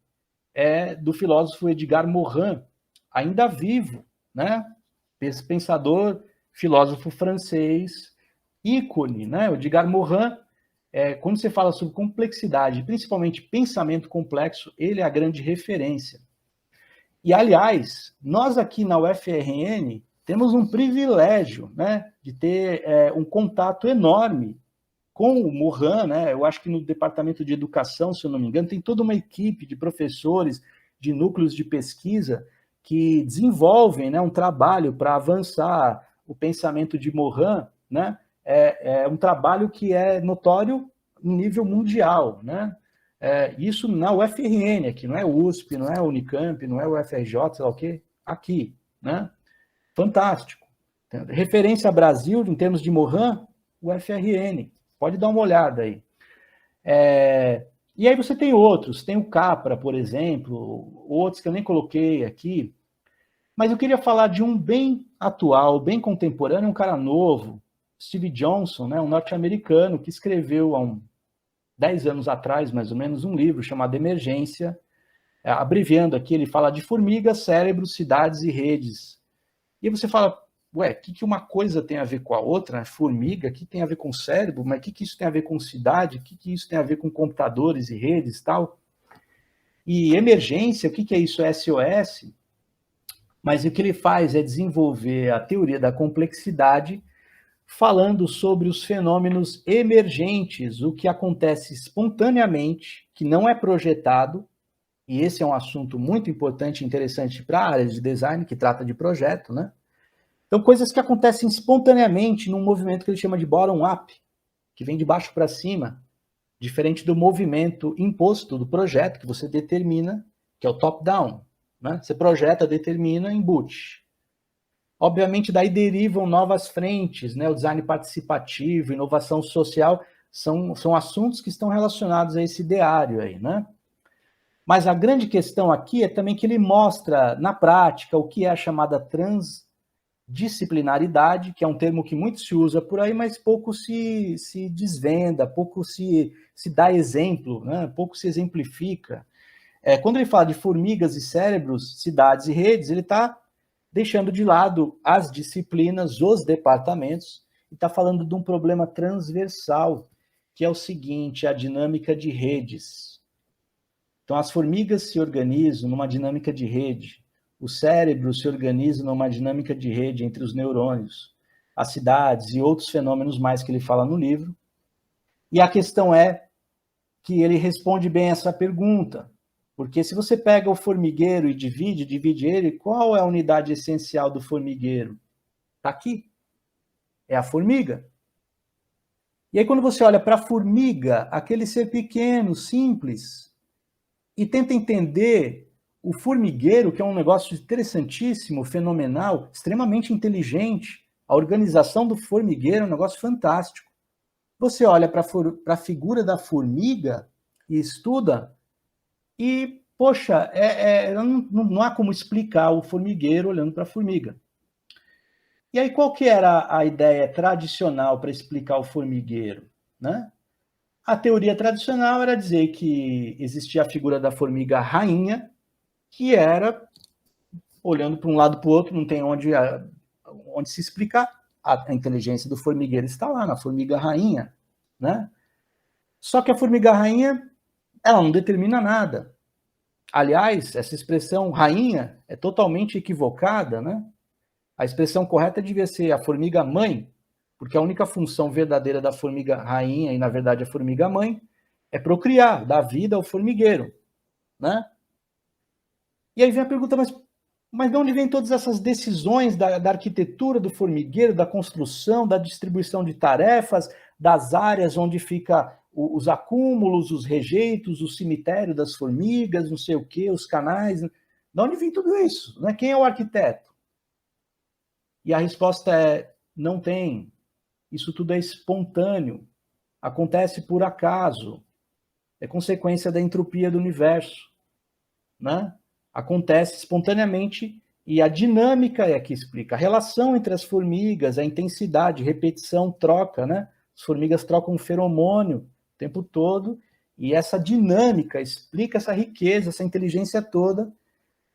é do filósofo Edgar Morin, ainda vivo, né? Esse pensador, filósofo francês, ícone, né? O Edgar Morin, quando você fala sobre complexidade, principalmente pensamento complexo, ele é a grande referência. E, aliás, nós aqui na UFRN temos um privilégio, né, de ter um contato enorme com o Morin, né? Eu acho que no departamento de educação, se eu não me engano, tem toda uma equipe de professores, de núcleos de pesquisa que desenvolvem, né, um trabalho para avançar o pensamento de Morin, né? É um trabalho que é notório em nível mundial, né? Isso na UFRN aqui, não é USP, não é Unicamp, não é UFRJ, sei lá o quê, aqui, né? Fantástico. Referência a Brasil, em termos de Morin, UFRN. Pode dar uma olhada aí. E aí você tem outros, tem o Capra, por exemplo, outros que eu nem coloquei aqui, mas eu queria falar de um bem atual, bem contemporâneo, um cara novo, Steve Johnson, né, um norte-americano que escreveu há 10 anos atrás, mais ou menos, um livro chamado Emergência. Abreviando aqui, ele fala de formigas, cérebros, cidades e redes. E você fala, ué, o que uma coisa tem a ver com a outra? Formiga, o que tem a ver com cérebro? Mas o que isso tem a ver com cidade? O que isso tem a ver com computadores e redes e tal? E emergência, o que é isso? SOS? Mas o que ele faz é desenvolver a teoria da complexidade, falando sobre os fenômenos emergentes, o que acontece espontaneamente, que não é projetado, e esse é um assunto muito importante e interessante para a área de design, que trata de projeto, né? Então, coisas que acontecem espontaneamente num movimento que ele chama de bottom-up, que vem de baixo para cima, diferente do movimento imposto do projeto, que você determina, que é o top-down. Né? Você projeta, determina, embute. Obviamente, daí derivam novas frentes, né? O design participativo, inovação social, são assuntos que estão relacionados a esse ideário aí, né? Mas a grande questão aqui é também que ele mostra, na prática, o que é a chamada transdisciplinaridade, que é um termo que muito se usa por aí, mas pouco se desvenda, pouco se dá exemplo, né? Pouco se exemplifica. Quando ele fala de formigas e cérebros, cidades e redes, ele está deixando de lado as disciplinas, os departamentos, e está falando de um problema transversal, que é o seguinte, a dinâmica de redes. Então, as formigas se organizam numa dinâmica de rede, o cérebro se organiza numa dinâmica de rede entre os neurônios, as cidades e outros fenômenos mais que ele fala no livro. E a questão é que ele responde bem essa pergunta, porque se você pega o formigueiro e divide ele, qual é a unidade essencial do formigueiro? Está aqui. É a formiga. E aí, quando você olha para a formiga, aquele ser pequeno, simples, e tenta entender o formigueiro, que é um negócio interessantíssimo, fenomenal, extremamente inteligente. A organização do formigueiro é um negócio fantástico. Você olha para a figura da formiga e estuda, e, poxa, não há como explicar o formigueiro olhando para a formiga. E aí, qual que era a ideia tradicional para explicar o formigueiro, né? A teoria tradicional era dizer que existia a figura da formiga rainha, que era, olhando para um lado para o outro, não tem onde se explicar. A inteligência do formigueiro está lá, na formiga rainha, né? Só que a formiga rainha, ela não determina nada. Aliás, essa expressão rainha é totalmente equivocada, né? A expressão correta devia ser a formiga mãe, porque a única função verdadeira da formiga rainha, e na verdade a formiga mãe, é procriar, dar vida ao formigueiro, né? E aí vem a pergunta, mas de onde vêm todas essas decisões da arquitetura do formigueiro, da construção, da distribuição de tarefas, das áreas onde fica os acúmulos, os rejeitos, o cemitério das formigas, não sei o quê, os canais? De onde vem tudo isso? Né? Quem é o arquiteto? E a resposta é: não tem. Isso tudo é espontâneo, acontece por acaso, é consequência da entropia do universo, né? Acontece espontaneamente e a dinâmica é que explica. A relação entre as formigas, a intensidade, repetição, troca, né? As formigas trocam um feromônio o tempo todo e essa dinâmica explica essa riqueza, essa inteligência toda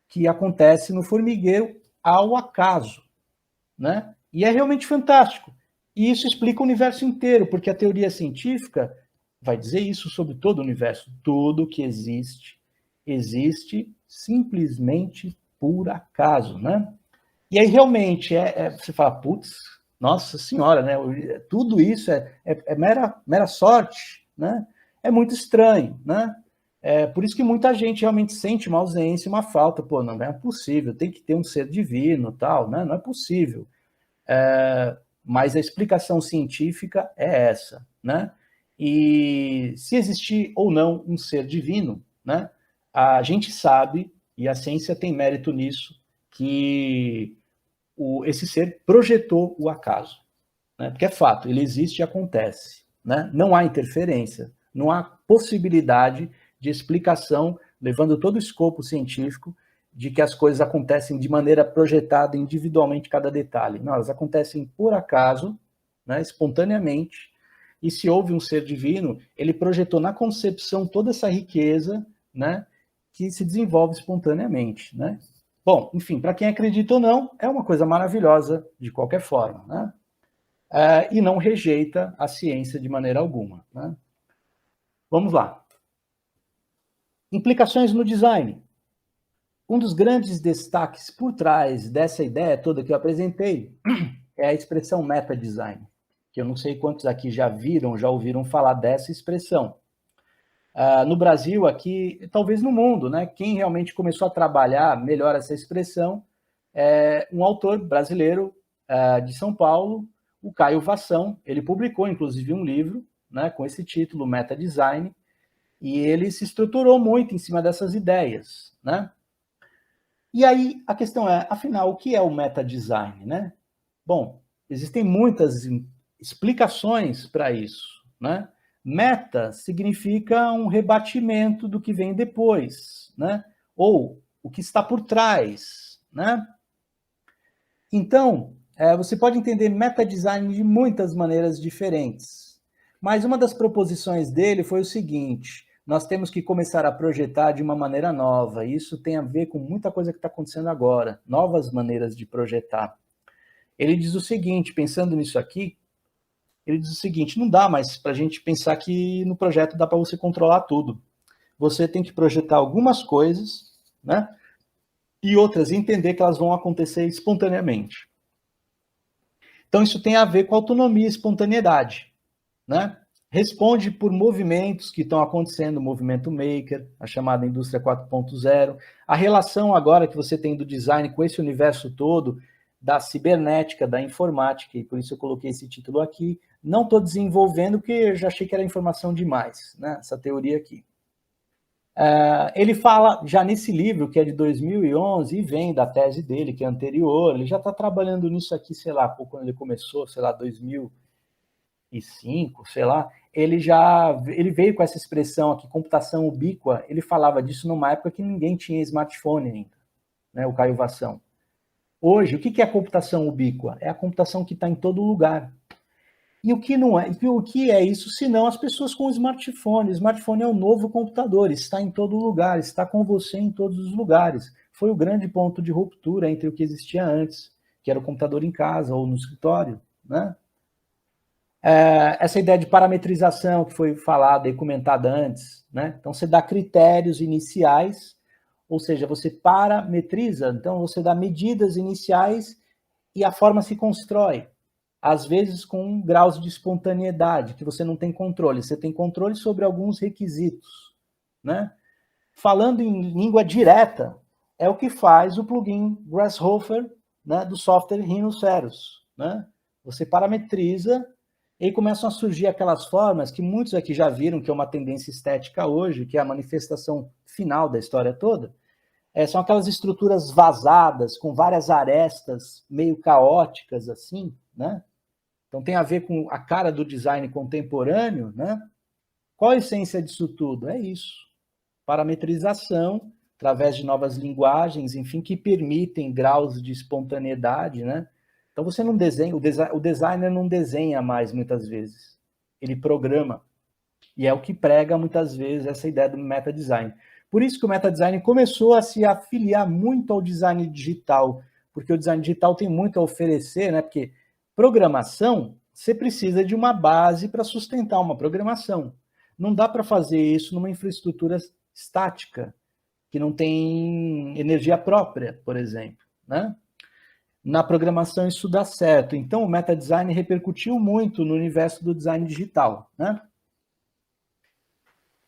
que acontece no formigueiro ao acaso, né? E é realmente fantástico. E isso explica o universo inteiro, porque a teoria científica vai dizer isso sobre todo o universo. Tudo que existe, existe simplesmente por acaso, né? E aí realmente você fala, putz, nossa senhora, né? Tudo isso é mera sorte, né? É muito estranho, né? É por isso que muita gente realmente sente uma ausência, uma falta. Pô, não é possível, tem que ter um ser divino, tal, né? Não é possível. Mas a explicação científica é essa, né? E se existir ou não um ser divino, né? A gente sabe, e a ciência tem mérito nisso, que esse ser projetou o acaso, né? Porque é fato, ele existe e acontece, né? Não há interferência, não há possibilidade de explicação, levando todo o escopo científico, de que as coisas acontecem de maneira projetada individualmente cada detalhe. Não, elas acontecem por acaso, né, espontaneamente, e se houve um ser divino, ele projetou na concepção toda essa riqueza, né, que se desenvolve espontaneamente, né? Bom, enfim, para quem acredita ou não, é uma coisa maravilhosa de qualquer forma, né? E não rejeita a ciência de maneira alguma, né? Vamos lá. Implicações no design. Um dos grandes destaques por trás dessa ideia toda que eu apresentei é a expressão meta-design, que eu não sei quantos aqui já viram, já ouviram falar dessa expressão. No Brasil, aqui, talvez no mundo, né? Quem realmente começou a trabalhar melhor essa expressão é um autor brasileiro de São Paulo, o Caio Vassão. Ele publicou, inclusive, um livro, né, com esse título, Meta-Design, e ele se estruturou muito em cima dessas ideias, né? E aí a questão é, afinal, o que é o meta-design, né? Bom, existem muitas explicações para isso, né? Meta significa um rebatimento do que vem depois, né? Ou o que está por trás, né? Então, você pode entender meta-design de muitas maneiras diferentes. Mas uma das proposições dele foi o seguinte: nós temos que começar a projetar de uma maneira nova. Isso tem a ver com muita coisa que está acontecendo agora, novas maneiras de projetar. Ele diz o seguinte, pensando nisso aqui, ele diz o seguinte: não dá mais para a gente pensar que no projeto dá para você controlar tudo. Você tem que projetar algumas coisas, né? E outras entender que elas vão acontecer espontaneamente. Então, isso tem a ver com autonomia e espontaneidade, né? Responde por movimentos que estão acontecendo, o movimento maker, a chamada indústria 4.0, a relação agora que você tem do design com esse universo todo, da cibernética, da informática, e por isso eu coloquei esse título aqui. Não estou desenvolvendo, porque eu já achei que era informação demais, né? Essa teoria aqui. Ele fala, já nesse livro, que é de 2011, e vem da tese dele, que é anterior, ele já está trabalhando nisso aqui, sei lá, quando ele começou, sei lá, 2005, sei lá, ele veio com essa expressão aqui, computação ubíqua, ele falava disso numa época que ninguém tinha smartphone ainda, né, o Caio Vassão. Hoje, o que é a computação ubíqua? É a computação que está em todo lugar. E o que não é? O que é isso, senão as pessoas com o smartphone? O smartphone é o novo computador, está em todo lugar, está com você em todos os lugares. Foi o grande ponto de ruptura entre o que existia antes, que era o computador em casa ou no escritório, né? Essa ideia de parametrização que foi falada e comentada antes, né? Então você dá critérios iniciais, ou seja, você parametriza, então você dá medidas iniciais e a forma se constrói. Às vezes com graus de espontaneidade, que você não tem controle. Você tem controle sobre alguns requisitos, né? Falando em língua direta, é o que faz o plugin Grasshopper, né, do software Rhinoceros, né? Você parametriza e aí começam a surgir aquelas formas que muitos aqui já viram, que é uma tendência estética hoje, que é a manifestação final da história toda, São aquelas estruturas vazadas, com várias arestas meio caóticas, assim, né? Então tem a ver com a cara do design contemporâneo, né? Qual a essência disso tudo? É isso. Parametrização, através de novas linguagens, enfim, que permitem graus de espontaneidade, né? Então você não desenha, o designer não desenha mais muitas vezes, ele programa. E é o que prega muitas vezes essa ideia do meta-design. Por isso que o meta-design começou a se afiliar muito ao design digital, porque o design digital tem muito a oferecer, né? Porque programação, você precisa de uma base para sustentar uma programação. Não dá para fazer isso numa infraestrutura estática, que não tem energia própria, por exemplo, né? Na programação isso dá certo. Então o meta-design repercutiu muito no universo do design digital, né?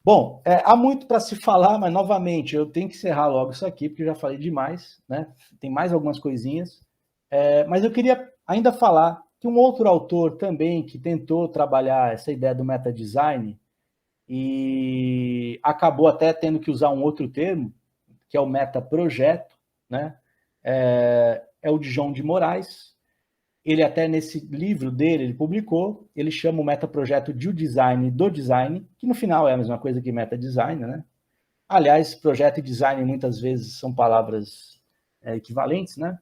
Bom, há muito para se falar, mas novamente eu tenho que encerrar logo isso aqui, porque eu já falei demais, né? Tem mais algumas coisinhas. Mas eu queria ainda falar que um outro autor também que tentou trabalhar essa ideia do meta-design e acabou até tendo que usar um outro termo, que é o meta-projeto, né? É o João de Moraes. Ele até nesse livro dele, ele publicou, ele chama o metaprojeto de o design do design, que no final é a mesma coisa que meta-design, né? Aliás, projeto e design muitas vezes são palavras equivalentes, né?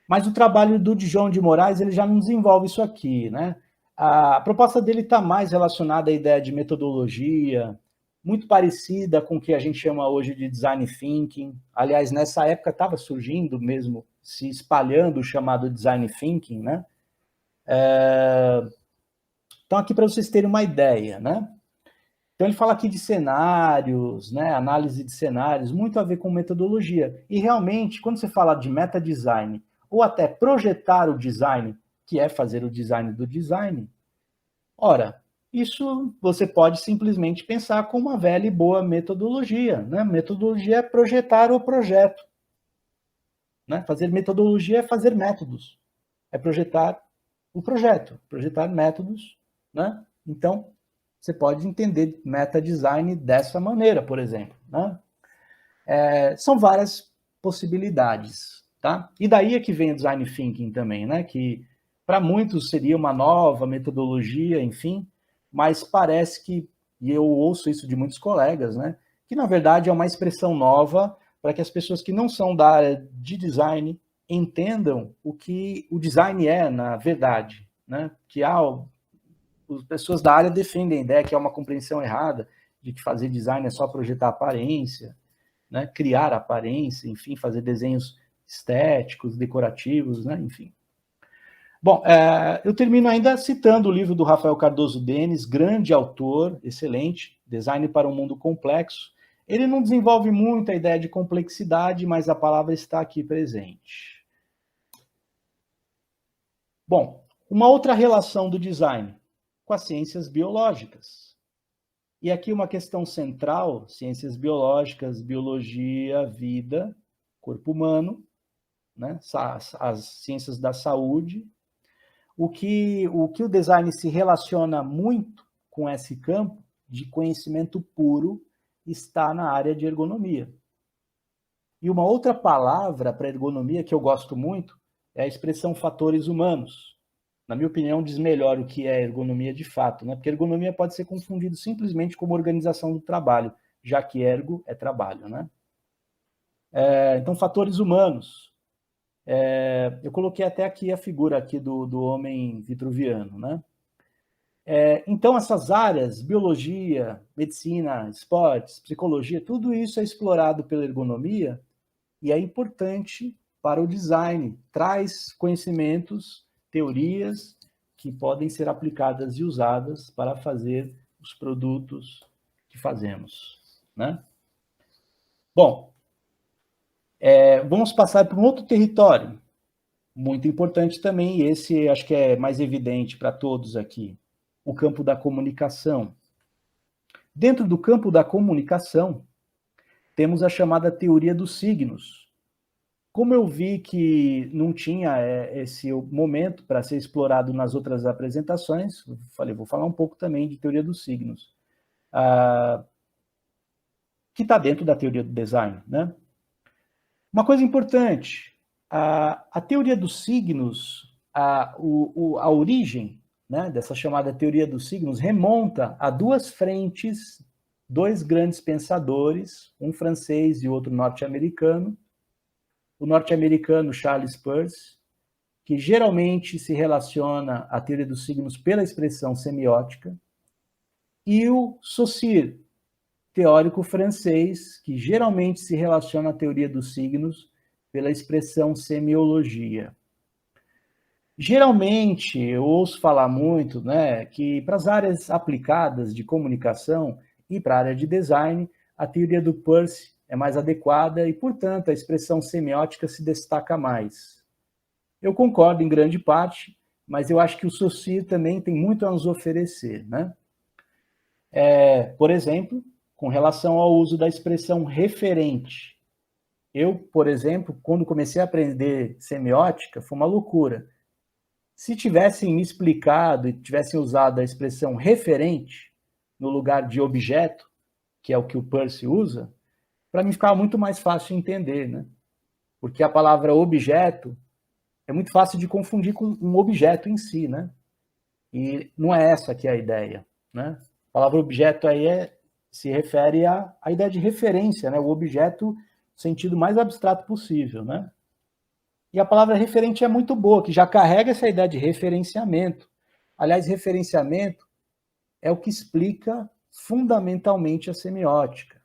Mas o trabalho do João de Moraes, ele já não desenvolve isso aqui, né? A proposta dele está mais relacionada à ideia de metodologia, muito parecida com o que a gente chama hoje de design thinking. Aliás, nessa época estava surgindo mesmo, se espalhando o chamado design thinking, né? Então, aqui para vocês terem uma ideia, né? Então, ele fala aqui de cenários, né? Análise de cenários, muito a ver com metodologia. E realmente, quando você fala de meta-design, ou até projetar o design, que é fazer o design do design, ora, isso você pode simplesmente pensar como uma velha e boa metodologia, né? Metodologia é projetar o projeto, né? Fazer metodologia é fazer métodos, é projetar o projeto, projetar métodos, né? Então, você pode entender meta-design dessa maneira, por exemplo, né? São várias possibilidades, tá? E daí é que vem o design thinking também, né? Que para muitos seria uma nova metodologia, enfim, mas parece que, e eu ouço isso de muitos colegas, né? Que na verdade é uma expressão nova para que as pessoas que não são da área de design entendam o que o design é na verdade, né? Que as pessoas da área defendem a ideia que é uma compreensão errada de que fazer design é só projetar aparência, né? Criar aparência, enfim, fazer desenhos estéticos, decorativos, né? Enfim. Bom, eu termino ainda citando o livro do Rafael Cardoso Denis, grande autor, excelente, Design para um Mundo Complexo. Ele não desenvolve muito a ideia de complexidade, mas a palavra está aqui presente. Bom, uma outra relação do design com as ciências biológicas. E aqui uma questão central, ciências biológicas, biologia, vida, corpo humano, né? As ciências da saúde. O que o design se relaciona muito com esse campo de conhecimento puro está na área de ergonomia. E uma outra palavra para ergonomia que eu gosto muito é a expressão fatores humanos. Na minha opinião, diz melhor o que é ergonomia de fato, né? Porque ergonomia pode ser confundido simplesmente como organização do trabalho, já que ergo é trabalho, né? Então, fatores humanos. Eu coloquei até aqui a figura aqui do homem vitruviano, né? Então, essas áreas, biologia, medicina, esportes, psicologia, tudo isso é explorado pela ergonomia e é importante para o design. Traz conhecimentos, teorias que podem ser aplicadas e usadas para fazer os produtos que fazemos, né? Bom, vamos passar para um outro território, muito importante também, e esse acho que é mais evidente para todos aqui, o campo da comunicação. Dentro do campo da comunicação, temos a chamada teoria dos signos. Como eu vi que não tinha esse momento para ser explorado nas outras apresentações, eu falei, vou falar um pouco também de teoria dos signos, que está dentro da teoria do design, né? Uma coisa importante, a teoria dos signos, a origem, né, dessa chamada teoria dos signos remonta a duas frentes, dois grandes pensadores, um francês e outro norte-americano. O norte-americano Charles Peirce, que geralmente se relaciona à teoria dos signos pela expressão semiótica, e o Saussure, teórico francês, que geralmente se relaciona à teoria dos signos pela expressão semiologia. Geralmente, eu ouço falar muito, né, que para as áreas aplicadas de comunicação e para a área de design, a teoria do Peirce é mais adequada e, portanto, a expressão semiótica se destaca mais. Eu concordo em grande parte, mas eu acho que o Saussure também tem muito a nos oferecer, né? Por exemplo, com relação ao uso da expressão referente. Eu, por exemplo, quando comecei a aprender semiótica, foi uma loucura. Se tivessem me explicado e tivessem usado a expressão referente no lugar de objeto, que é o que o Peirce usa, para mim ficava muito mais fácil de entender, né? Porque a palavra objeto é muito fácil de confundir com um objeto em si, né? E não é essa que é a ideia, né? A palavra objeto aí se refere à ideia de referência, né? O objeto no sentido mais abstrato possível, né? E a palavra referente é muito boa, que já carrega essa ideia de referenciamento. Aliás, referenciamento é o que explica fundamentalmente a semiótica,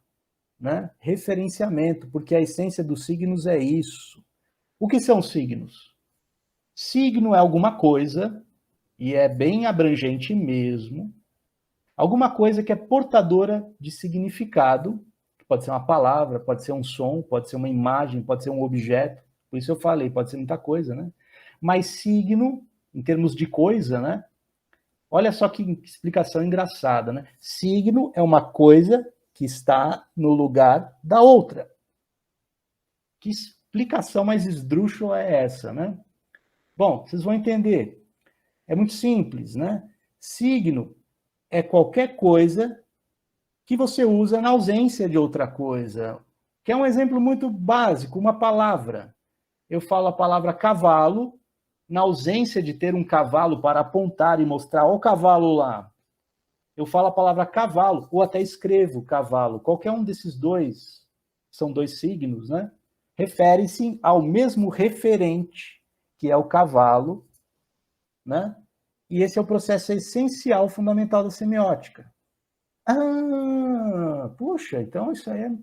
né? Referenciamento, porque a essência dos signos é isso. O que são signos? Signo é alguma coisa, e é bem abrangente mesmo, alguma coisa que é portadora de significado, pode ser uma palavra, pode ser um som, pode ser uma imagem, pode ser um objeto, por isso eu falei, pode ser muita coisa, né? Mas signo, em termos de coisa, né? Olha só que explicação engraçada, né? Signo é uma coisa que está no lugar da outra. Que explicação mais esdrúxula é essa, né? Bom, vocês vão entender. É muito simples, né? Signo é qualquer coisa que você usa na ausência de outra coisa. Que é um exemplo muito básico, uma palavra. Eu falo a palavra cavalo, na ausência de ter um cavalo para apontar e mostrar, ó o cavalo lá. Eu falo a palavra cavalo, ou até escrevo cavalo. Qualquer um desses dois, são dois signos, né? Refere-se ao mesmo referente, que é o cavalo, né? E esse é o processo essencial, fundamental da semiótica. Ah, puxa, então isso aí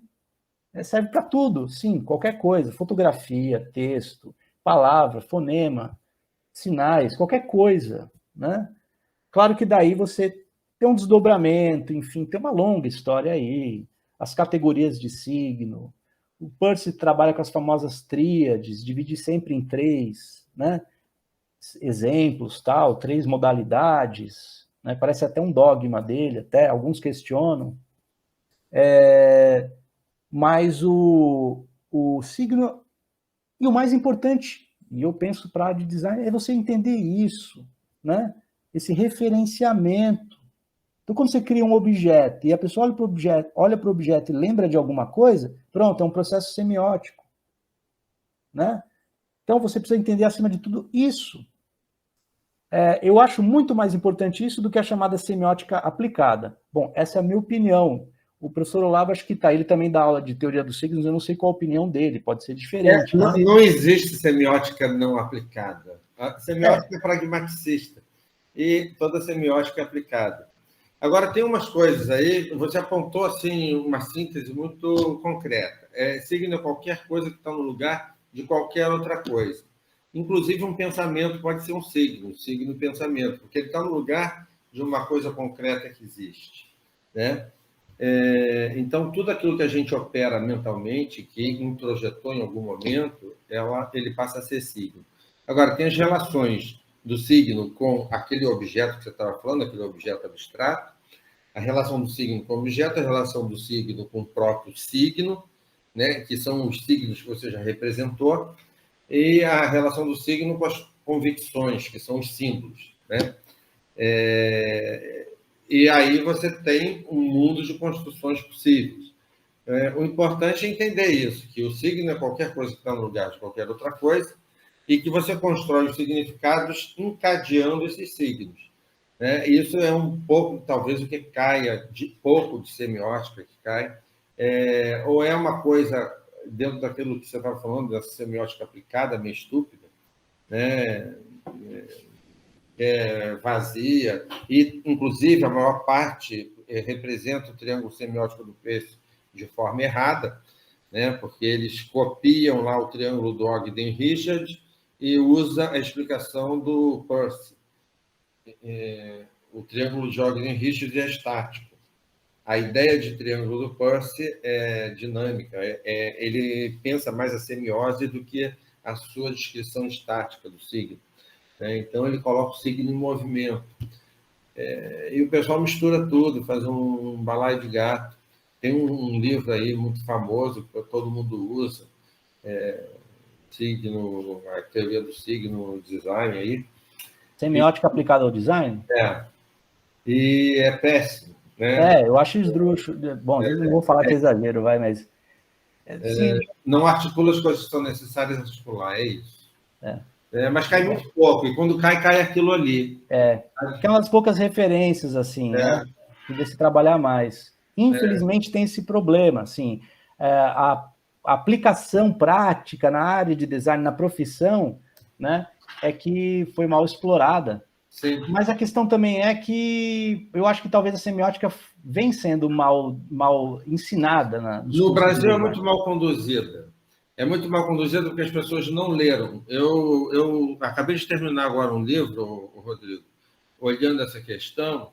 serve para tudo, sim, qualquer coisa, fotografia, texto, palavra, fonema, sinais, qualquer coisa, né? Claro que daí você tem um desdobramento, enfim, tem uma longa história aí, as categorias de signo, o Peirce trabalha com as famosas tríades, divide sempre em três, né? Exemplos, tal, três modalidades, né? Parece até um dogma dele, até alguns questionam. Mas o signo, e o mais importante, e eu penso para a área de design, é você entender isso, né? Esse referenciamento. Então, quando você cria um objeto e a pessoa olha para o objeto e lembra de alguma coisa, pronto, é um processo semiótico, né? Então, você precisa entender, acima de tudo, isso. Eu acho muito mais importante isso do que a chamada semiótica aplicada. Bom, essa é a minha opinião. O professor Olavo, acho que está, ele também dá aula de teoria dos signos, eu não sei qual a opinião dele, pode ser diferente. Não, não existe semiótica não aplicada. A semiótica é pragmaticista e toda semiótica é aplicada. Agora, tem umas coisas aí, você apontou assim uma síntese muito concreta. Signo é qualquer coisa que está no lugar de qualquer outra coisa. Inclusive, um pensamento pode ser um signo pensamento, porque ele está no lugar de uma coisa concreta que existe, né? Então, tudo aquilo que a gente opera mentalmente, que introjetou em algum momento, ele passa a ser signo. Agora, tem as relações do signo com aquele objeto que você estava falando, aquele objeto abstrato, a relação do signo com o objeto, a relação do signo com o próprio signo, né, que são os signos que você já representou, e a relação do signo com as convicções, que são os símbolos, né? E aí você tem um mundo de construções possíveis. O importante é entender isso, que o signo é qualquer coisa que está no lugar de qualquer outra coisa, e que você constrói os significados encadeando esses signos. Né? Isso é um pouco, talvez, o que caia, pouco de semiótica que cai, ou é uma coisa, dentro daquilo que você estava falando, dessa semiótica aplicada, meio estúpida, né? Vazia, e, inclusive, a maior parte representa o triângulo semiótico do Peirce de forma errada, né? Porque eles copiam lá o triângulo do Ogden-Richard e usa a explicação do Peirce. O triângulo de Ogden-Richard é estático. A ideia de triângulo do Peirce é dinâmica, ele pensa mais a semiose do que a sua descrição estática do signo. Então, ele coloca o signo em movimento. E o pessoal mistura tudo, faz um balaio de gato. Tem um livro aí muito famoso, que todo mundo usa, signo, a teoria do signo design aí. Semiótica aplicada ao design? E é péssimo. Né? Eu acho esdrúxulo. Bom, não vou falar que é exagero, mas... não articula as coisas que são necessárias articular, é isso. Mas cai muito pouco, e quando cai aquilo ali. Aquelas poucas referências, assim, né? Podia se trabalhar mais. Infelizmente tem esse problema, assim, a aplicação prática na área de design, na profissão, né, é que foi mal explorada. Sim. Mas a questão também é que eu acho que talvez a semiótica vem sendo mal ensinada. No Brasil é muito mal conduzida. É muito mal conduzida porque as pessoas não leram. Eu acabei de terminar agora um livro, Rodrigo, olhando essa questão,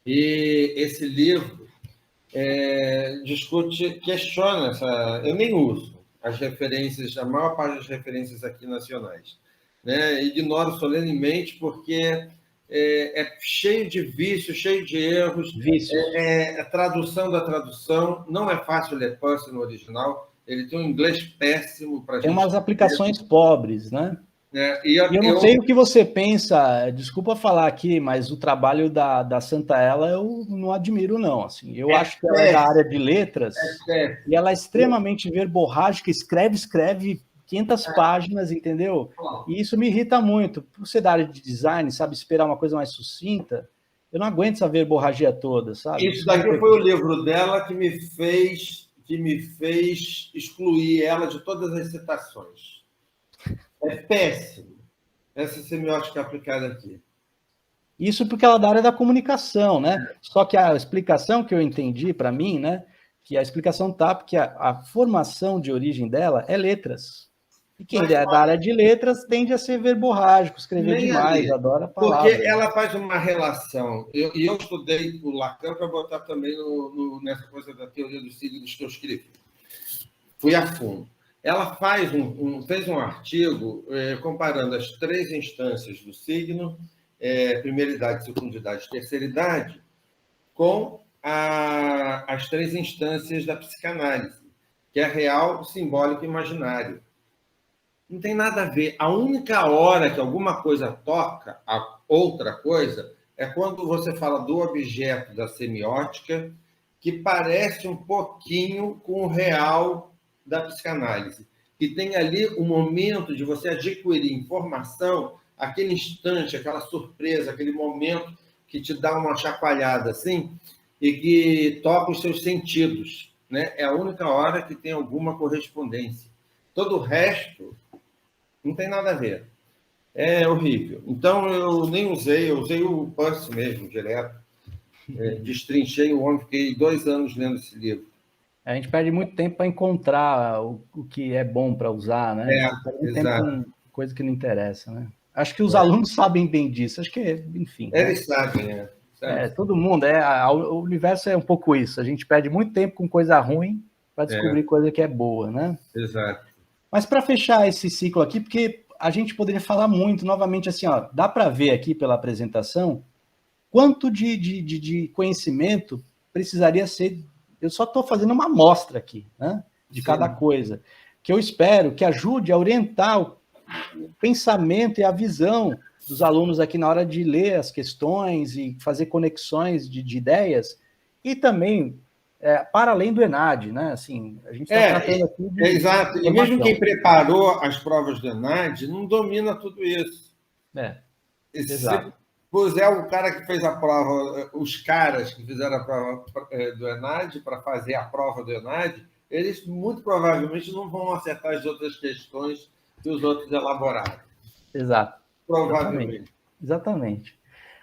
e esse livro questiona essa... Eu nem uso as referências, a maior parte das referências aqui nacionais. Né? Ignoro solenemente porque é cheio de vícios, cheio de erros. A tradução da tradução. Não é fácil ler Peirce no original. Ele tem um inglês péssimo para a gente. Tem umas aplicações pobres, né? E eu não sei o que você pensa, desculpa falar aqui, mas o trabalho da Santa Ela eu não admiro, não. Assim, eu acho que ela é da área de letras e ela é extremamente verborrágica, escreve 500 páginas, entendeu? E isso me irrita muito. Por ser da área de design, sabe, esperar uma coisa mais sucinta, eu não aguento essa verborragia toda, sabe? Isso daqui foi o livro dela que me fez excluir ela de todas as citações. É péssimo essa semiótica aplicada aqui. Isso porque ela é da área da comunicação, né? Só que a explicação que eu entendi, para mim, né, que a explicação tá porque a formação de origem dela é letras. E quem é da área de letras tende a ser verborrágico, escrever demais, adora palavras. Porque ela faz uma relação. Eu estudei o Lacan para botar também nessa coisa da teoria dos signos que eu escrevi. Fui a fundo. Ela fez um artigo comparando as 3 instâncias do signo, primeira idade, segunda idade, terceira idade, com as 3 instâncias da psicanálise, que é real, simbólico e imaginário. Não tem nada a ver. A única hora que alguma coisa toca a outra coisa é quando você fala do objeto da semiótica, que parece um pouquinho com o real da psicanálise, que tem ali um momento de você adquirir informação, aquele instante, aquela surpresa, aquele momento que te dá uma chacoalhada assim, e que toca os seus sentidos. Né? É a única hora que tem alguma correspondência. Todo o resto não tem nada a ver. É horrível. Então, eu nem usei, eu usei o Peirce mesmo, direto. Destrinchei o homem, fiquei 2 anos lendo esse livro. A gente perde muito tempo para encontrar o que é bom para usar, né? Perde muito tempo com coisa que não interessa, né? Acho que os alunos sabem bem disso. Acho que, enfim. Eles sabem, né? Todo mundo. O universo é um pouco isso. A gente perde muito tempo com coisa ruim para descobrir coisa que é boa, né? Exato. Mas para fechar esse ciclo aqui, porque a gente poderia falar muito, novamente, assim, ó, dá para ver aqui pela apresentação quanto de conhecimento precisaria ser. Eu só estou fazendo uma amostra aqui, né, de cada coisa, que eu espero que ajude a orientar o pensamento e a visão dos alunos aqui na hora de ler as questões e fazer conexões de ideias, e também para além do ENAD, né? Assim, a gente está tratando aqui de exato. E mesmo quem preparou as provas do ENAD não domina tudo isso. Se puser o cara que fez a prova, os caras que fizeram a prova do ENAD para fazer a prova do ENAD, eles muito provavelmente não vão acertar as outras questões que os outros elaboraram. Exato. Provavelmente. Exatamente.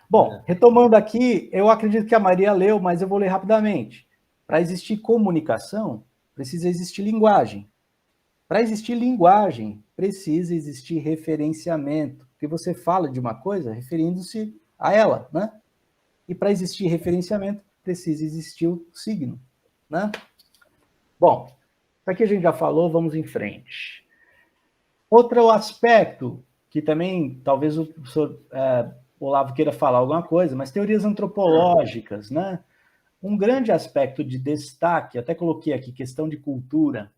Bom, retomando aqui, eu acredito que a Maria leu, mas eu vou ler rapidamente. Para existir comunicação, precisa existir linguagem. Para existir linguagem, precisa existir referenciamento, porque você fala de uma coisa referindo-se a ela, né? E para existir referenciamento, precisa existir o signo, né? Bom, isso aqui a gente já falou, vamos em frente. Outro aspecto, que também talvez o professor Olavo queira falar alguma coisa, mas teorias antropológicas, né? Um grande aspecto de destaque, até coloquei aqui, questão de cultura.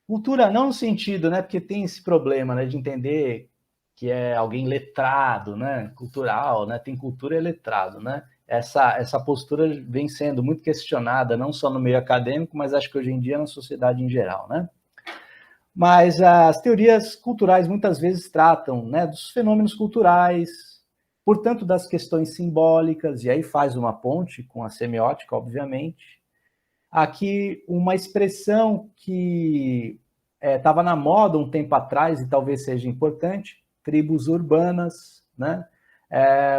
Cultura não no sentido, né? Porque tem esse problema, né? De entender que é alguém letrado, né? Cultural, né? Tem cultura e letrado, né? Essa postura vem sendo muito questionada, não só no meio acadêmico, mas acho que hoje em dia na sociedade em geral, né? Mas as teorias culturais muitas vezes tratam, né, dos fenômenos culturais, portanto, das questões simbólicas, e aí faz uma ponte com a semiótica, obviamente. Aqui, uma expressão que estava na moda um tempo atrás, e talvez seja importante, tribos urbanas, né?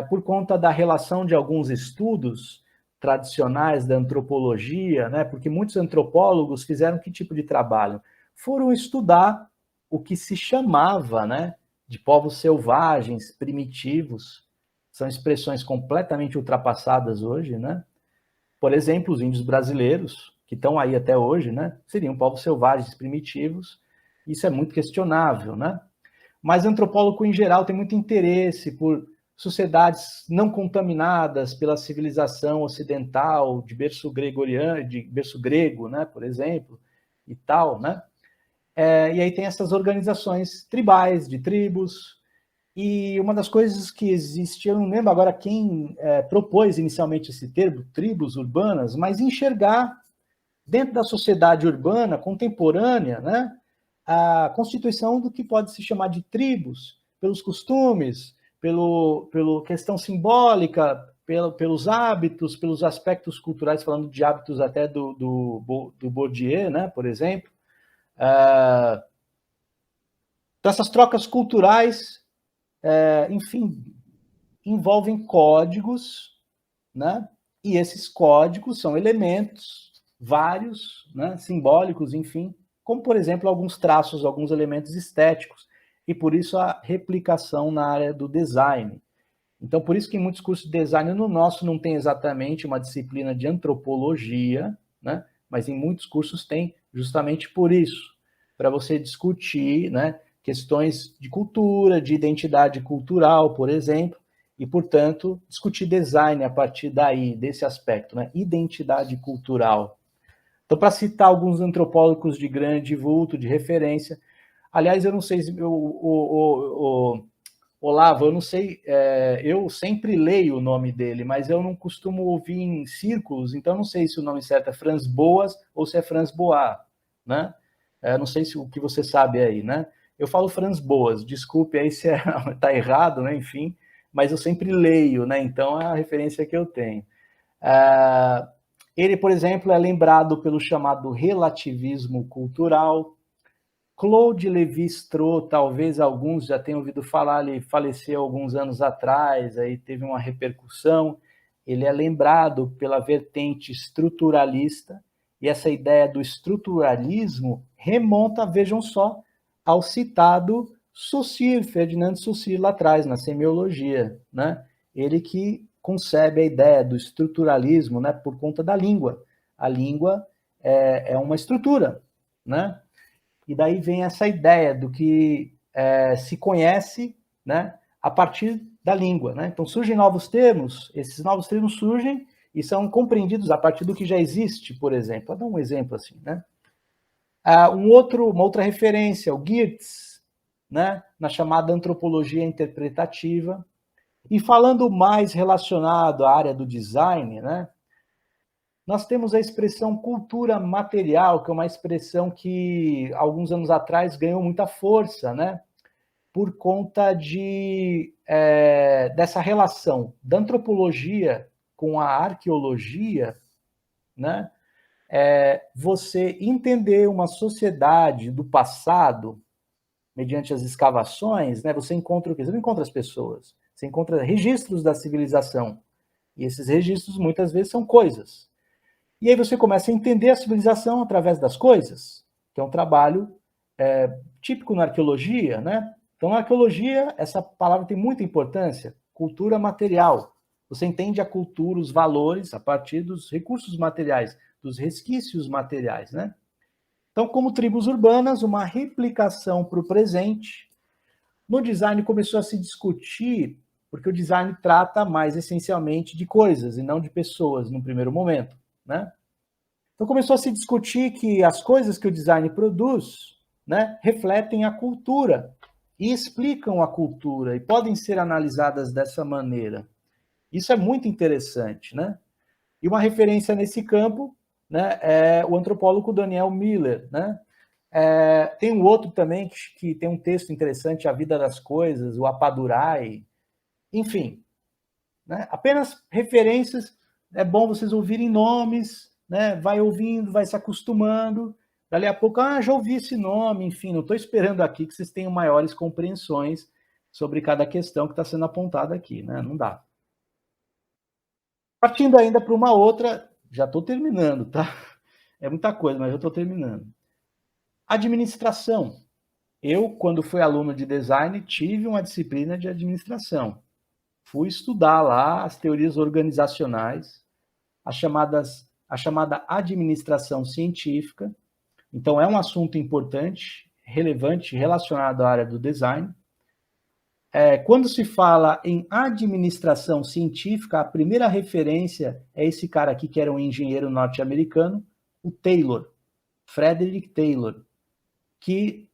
Por conta da relação de alguns estudos tradicionais da antropologia, né? Porque muitos antropólogos fizeram que tipo de trabalho? Foram estudar o que se chamava, né, de povos selvagens, primitivos. São expressões completamente ultrapassadas hoje, né? Por exemplo, os índios brasileiros, que estão aí até hoje, né, seriam povos selvagens, primitivos. Isso é muito questionável, né? Mas antropólogo, em geral, tem muito interesse por sociedades não contaminadas pela civilização ocidental, de berço gregoriano, de berço grego, né, por exemplo, e tal, né? E aí tem essas organizações tribais, de tribos, e uma das coisas que existe, eu não lembro agora quem propôs inicialmente esse termo, tribos urbanas, mas enxergar dentro da sociedade urbana contemporânea, né, a constituição do que pode se chamar de tribos, pelos costumes, pela questão simbólica, pelos hábitos, pelos aspectos culturais, falando de hábitos até do Bourdieu, né, por exemplo. Então, essas trocas culturais, enfim, envolvem códigos, né? E esses códigos são elementos vários, né? Simbólicos, enfim, como, por exemplo, alguns traços, alguns elementos estéticos, e por isso a replicação na área do design. Então, por isso que em muitos cursos de design, no nosso não tem exatamente uma disciplina de antropologia, né? Mas em muitos cursos tem justamente por isso, para você discutir, né, questões de cultura, de identidade cultural, por exemplo, e, portanto, discutir design a partir daí, desse aspecto, né? Identidade cultural. Então, para citar alguns antropólogos de grande vulto, de referência, aliás, eu não sei se Olavo, eu não sei, eu sempre leio o nome dele, mas eu não costumo ouvir em círculos, então não sei se o nome certo é Franz Boas ou se é Franz Boas, né? Não sei se o que você sabe aí, né? Eu falo Franz Boas, desculpe aí se está errado, né? Enfim, mas eu sempre leio, né? Então é a referência que eu tenho. Ele, por exemplo, é lembrado pelo chamado relativismo cultural. Claude Lévi-Strauss, talvez alguns já tenham ouvido falar, ele faleceu alguns anos atrás, aí teve uma repercussão. Ele é lembrado pela vertente estruturalista, e essa ideia do estruturalismo remonta, vejam só, ao citado Saussure, Ferdinand Saussure, lá atrás, na semiologia, né? Ele que concebe a ideia do estruturalismo, né, por conta da língua. A língua é uma estrutura, né? E daí vem essa ideia do que se conhece, né, a partir da língua, né? Então surgem novos termos, esses novos termos surgem e são compreendidos a partir do que já existe, por exemplo. Vou dar um exemplo assim, né? Uma outra referência, o Geertz, né, na chamada antropologia interpretativa. E falando mais relacionado à área do design, né, nós temos a expressão cultura material, que é uma expressão que, alguns anos atrás, ganhou muita força, né? Por conta dessa relação da antropologia com a arqueologia, né? Você entender uma sociedade do passado, mediante as escavações, né? Você encontra o quê? Você não encontra as pessoas, você encontra registros da civilização. E esses registros, muitas vezes, são coisas. E aí você começa a entender a civilização através das coisas, que é um trabalho típico na arqueologia, né? Então, na arqueologia, essa palavra tem muita importância, cultura material. Você entende a cultura, os valores, a partir dos recursos materiais, dos resquícios materiais, né? Então, como tribos urbanas, uma replicação para o presente. No design começou a se discutir, porque o design trata mais essencialmente de coisas e não de pessoas, no primeiro momento, né? Então começou a se discutir que as coisas que o design produz, né, refletem a cultura e explicam a cultura e podem ser analisadas dessa maneira. Isso é muito interessante, né? E uma referência nesse campo, né, é o antropólogo Daniel Miller, né? Tem um outro também que tem um texto interessante, A Vida das Coisas, o Apadurai, enfim, né? Apenas referências, é bom vocês ouvirem nomes, né? Vai ouvindo, vai se acostumando, dali a pouco, já ouvi esse nome, enfim, não estou esperando aqui que vocês tenham maiores compreensões sobre cada questão que está sendo apontada aqui, né? Não dá. Partindo ainda para uma outra, já estou terminando, tá? É muita coisa, mas já estou terminando. Administração. Eu, quando fui aluno de design, tive uma disciplina de administração. Fui estudar lá as teorias organizacionais, a chamada administração científica. Então, é um assunto importante, relevante, relacionado à área do design. Quando se fala em administração científica, a primeira referência é esse cara aqui, que era um engenheiro norte-americano, o Taylor, Frederick Taylor, que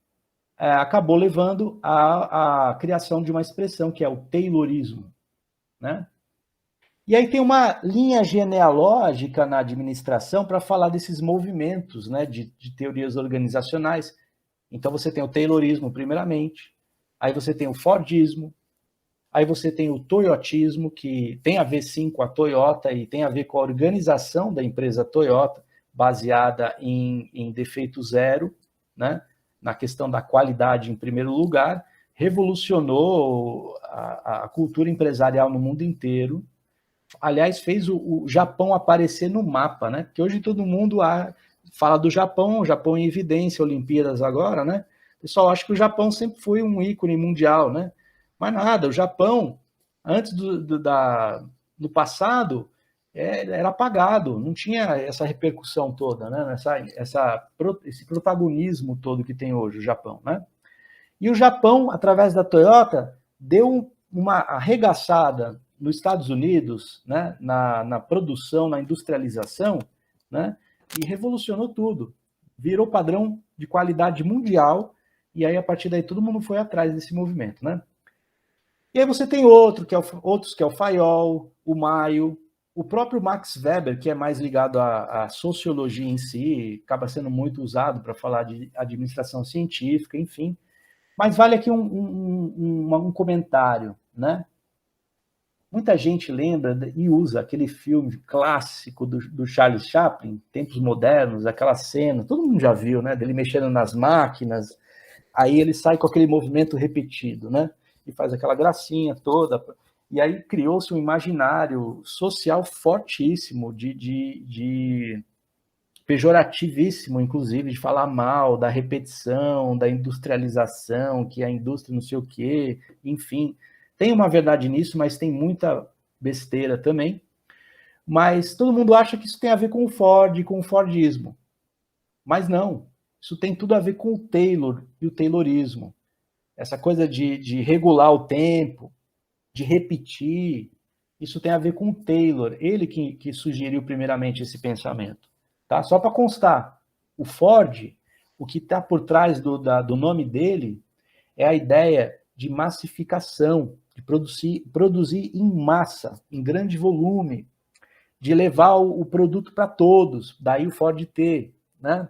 acabou levando à criação de uma expressão que é o Taylorismo, né? E aí tem uma linha genealógica na administração para falar desses movimentos, né, de teorias organizacionais. Então você tem o Taylorismo primeiramente, aí você tem o Fordismo, aí você tem o Toyotismo, que tem a ver sim com a Toyota e tem a ver com a organização da empresa Toyota, baseada em defeito zero, né? Na questão da qualidade em primeiro lugar, revolucionou a cultura empresarial no mundo inteiro. Aliás, fez o Japão aparecer no mapa, né? Porque hoje todo mundo fala do Japão, o Japão em evidência, Olimpíadas agora, né? O pessoal acha que o Japão sempre foi um ícone mundial, né? Mas nada, o Japão, antes do passado, era apagado, não tinha essa repercussão toda, né? Esse protagonismo todo que tem hoje o Japão, né? E o Japão, através da Toyota, deu uma arregaçada nos Estados Unidos, né? na produção, na industrialização, né? E revolucionou tudo. Virou padrão de qualidade mundial, e aí, a partir daí, todo mundo foi atrás desse movimento, né? E aí você tem outros, que é o Fayol, o Maio, o próprio Max Weber, que é mais ligado à sociologia em si, acaba sendo muito usado para falar de administração científica, enfim. Mas vale aqui um comentário, né? Muita gente lembra e usa aquele filme clássico do Charles Chaplin, Tempos Modernos, aquela cena, todo mundo já viu, né? Dele mexendo nas máquinas, aí ele sai com aquele movimento repetido, né? E faz aquela gracinha toda. E aí criou-se um imaginário social fortíssimo, de pejorativíssimo, inclusive, de falar mal da repetição, da industrialização, que a indústria não sei o quê, enfim. Tem uma verdade nisso, mas tem muita besteira também. Mas todo mundo acha que isso tem a ver com o Ford, com o Fordismo. Mas não. Isso tem tudo a ver com o Taylor e o Taylorismo. Essa coisa de regular o tempo, de repetir, isso tem a ver com o Taylor. Ele que sugeriu primeiramente esse pensamento. Tá? Só para constar, o Ford, o que está por trás do nome dele é a ideia de massificação, de produzir em massa, em grande volume. de levar o produto para todos, daí o Ford T, né?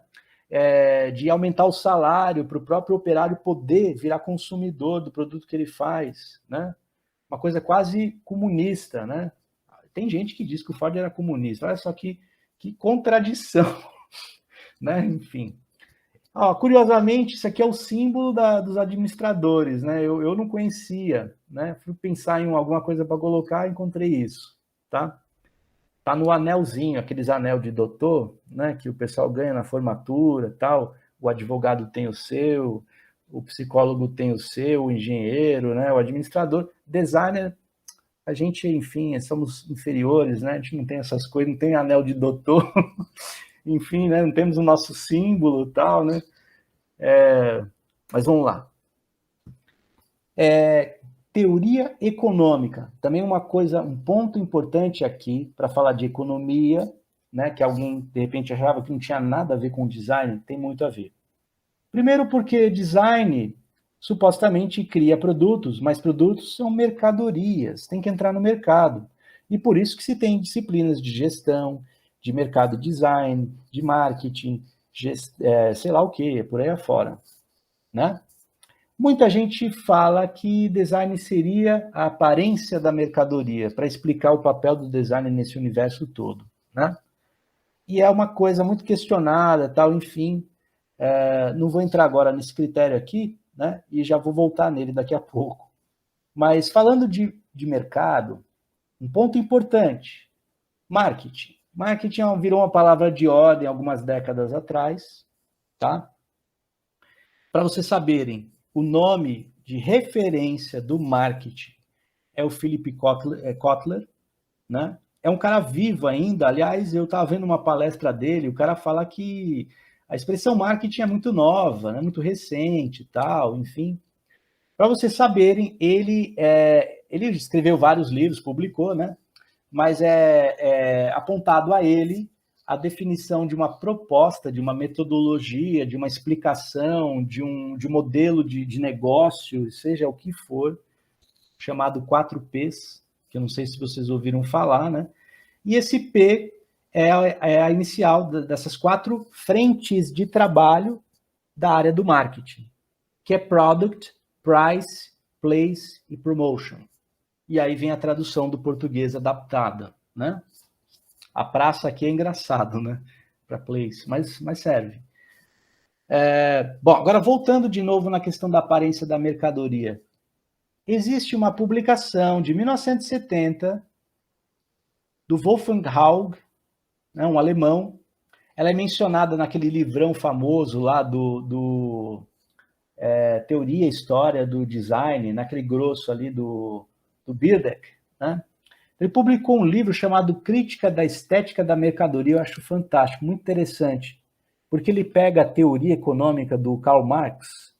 De aumentar o salário para o próprio operário poder virar consumidor do produto que ele faz, né? Uma coisa quase comunista, né? Tem gente que diz que o Ford era comunista, olha só que contradição, né? Enfim. Curiosamente, isso aqui é o símbolo dos administradores, né? Eu não conhecia, né? Fui pensar em alguma coisa para colocar e encontrei isso, tá? Tá no anelzinho, aqueles anel de doutor, né? Que o pessoal ganha na formatura, tal. O advogado tem o seu, o psicólogo tem o seu, o engenheiro, né? O administrador, designer. A gente, enfim, somos inferiores, né? A gente não tem essas coisas, não tem anel de doutor, enfim, né? Não temos o nosso símbolo e tal, né? Mas vamos lá. Teoria econômica, também uma coisa, um ponto importante aqui para falar de economia, né? Que alguém de repente achava que não tinha nada a ver com design, tem muito a ver. Primeiro porque design supostamente cria produtos, mas produtos são mercadorias, tem que entrar no mercado. E por isso que se tem disciplinas de gestão, de mercado design, de marketing, sei lá o que, por aí afora, né? Muita gente fala que design seria a aparência da mercadoria, para explicar o papel do design nesse universo todo, né? E é uma coisa muito questionada, tal, enfim. Não vou entrar agora nesse critério aqui, né? E já vou voltar nele daqui a pouco. Mas falando de mercado, um ponto importante: marketing. Marketing virou uma palavra de ordem algumas décadas atrás, tá? Para vocês saberem, o nome de referência do marketing é o Philip Kotler, né? É um cara vivo ainda. Aliás, eu estava vendo uma palestra dele, o cara fala que a expressão marketing é muito nova, né? Muito recente e tal, enfim. Para vocês saberem, ele escreveu vários livros, publicou, né? Mas é apontado a ele a definição de uma proposta, de uma metodologia, de uma explicação, de um modelo de negócio, seja o que for, chamado 4Ps, que eu não sei se vocês ouviram falar, né? E esse P é a inicial dessas 4 frentes de trabalho da área do marketing, que é Product, Price, Place e Promotion. E aí vem a tradução do português adaptada, né? A praça aqui é engraçado, né? Para place, mas serve. Bom, agora voltando de novo na questão da aparência da mercadoria. Existe uma publicação de 1970 do Wolfgang Haug, né, um alemão. Ela é mencionada naquele livrão famoso lá do Teoria e História do Design, naquele grosso ali do Birdeck, né? Ele publicou um livro chamado Crítica da Estética da Mercadoria, eu acho fantástico, muito interessante, porque ele pega a teoria econômica do Karl Marx,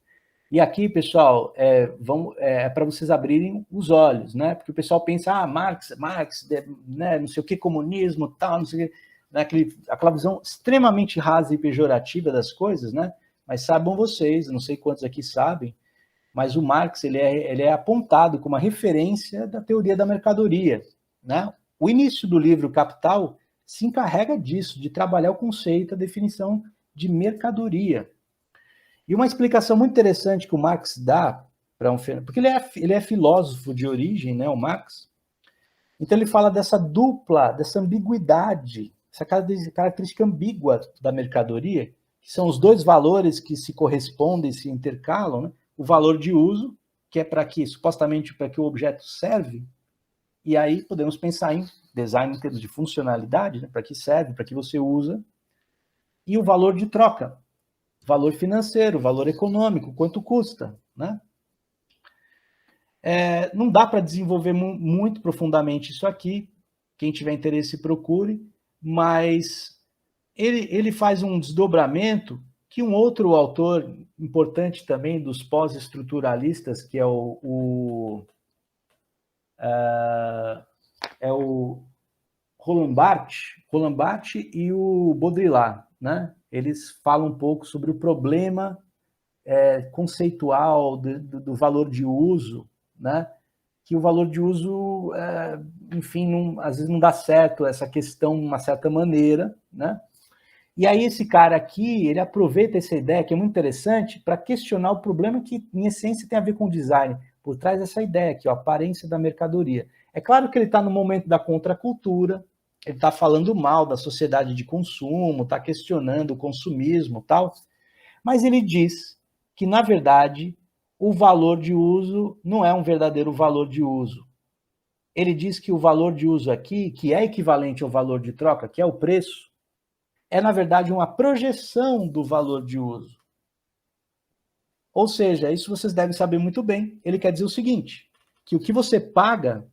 e aqui, pessoal, para vocês abrirem os olhos, né? Porque o pessoal pensa, Marx, né, não sei o que, comunismo, tal, não sei o que, né? Aquela visão extremamente rasa e pejorativa das coisas, né? Mas saibam vocês, não sei quantos aqui sabem, mas o Marx ele é apontado como uma referência da teoria da mercadoria, né? O início do livro Capital se encarrega disso, de trabalhar o conceito, a definição de mercadoria. E uma explicação muito interessante que o Marx dá para porque ele é filósofo de origem, né, o Marx. Então ele fala dessa dessa ambiguidade, essa característica ambígua da mercadoria, que são os dois valores que se correspondem, se intercalam, né? O valor de uso, que é supostamente para que o objeto serve, e aí podemos pensar em design em termos de funcionalidade, né? Para que serve, para que você usa, e o valor de troca, valor financeiro, valor econômico, quanto custa, né? Não dá para desenvolver muito profundamente isso aqui, quem tiver interesse procure, mas ele faz um desdobramento que um outro autor importante também dos pós-estruturalistas, que é o Roland Barthes e o Baudrillard, né? Eles falam um pouco sobre o problema conceitual do valor de uso, né? que o valor de uso, enfim, às vezes não dá certo essa questão de uma certa maneira, né? E aí esse cara aqui, ele aproveita essa ideia, que é muito interessante, para questionar o problema que, em essência, tem a ver com o design, por trás dessa ideia aqui, a aparência da mercadoria. É claro que ele está no momento da contracultura, ele está falando mal da sociedade de consumo, está questionando o consumismo e tal, mas ele diz que, na verdade, o valor de uso não é um verdadeiro valor de uso. Ele diz que o valor de uso aqui, que é equivalente ao valor de troca, que é o preço, é, na verdade, uma projeção do valor de uso. Ou seja, isso vocês devem saber muito bem. Ele quer dizer o seguinte, que o que você paga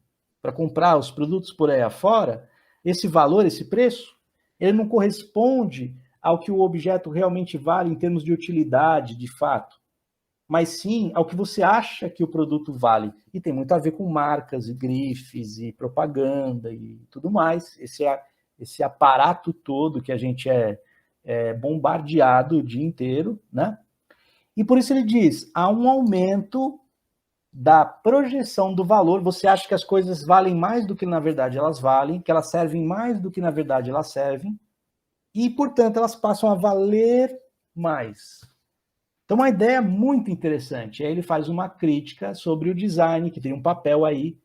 para comprar os produtos por aí afora, esse valor, esse preço, ele não corresponde ao que o objeto realmente vale em termos de utilidade, de fato, mas sim ao que você acha que o produto vale. E tem muito a ver com marcas e grifes e propaganda e tudo mais. Esse aparato todo que a gente é bombardeado o dia inteiro, né? E por isso ele diz, há um aumento da projeção do valor, você acha que as coisas valem mais do que na verdade elas valem, que elas servem mais do que na verdade elas servem, e, portanto, elas passam a valer mais. Então, uma ideia muito interessante. Aí ele faz uma crítica sobre o design, que tem um papel aí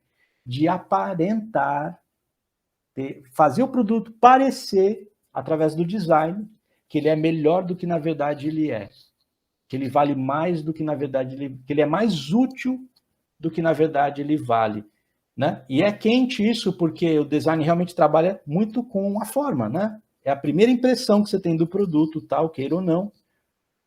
de aparentar, fazer o produto parecer, através do design, que ele é melhor do que na verdade ele é. Que ele vale mais do que na verdade que ele é mais útil do que na verdade ele vale. Né? E é quente isso, porque o design realmente trabalha muito com a forma, né? É a primeira impressão que você tem do produto, tal, queira ou não.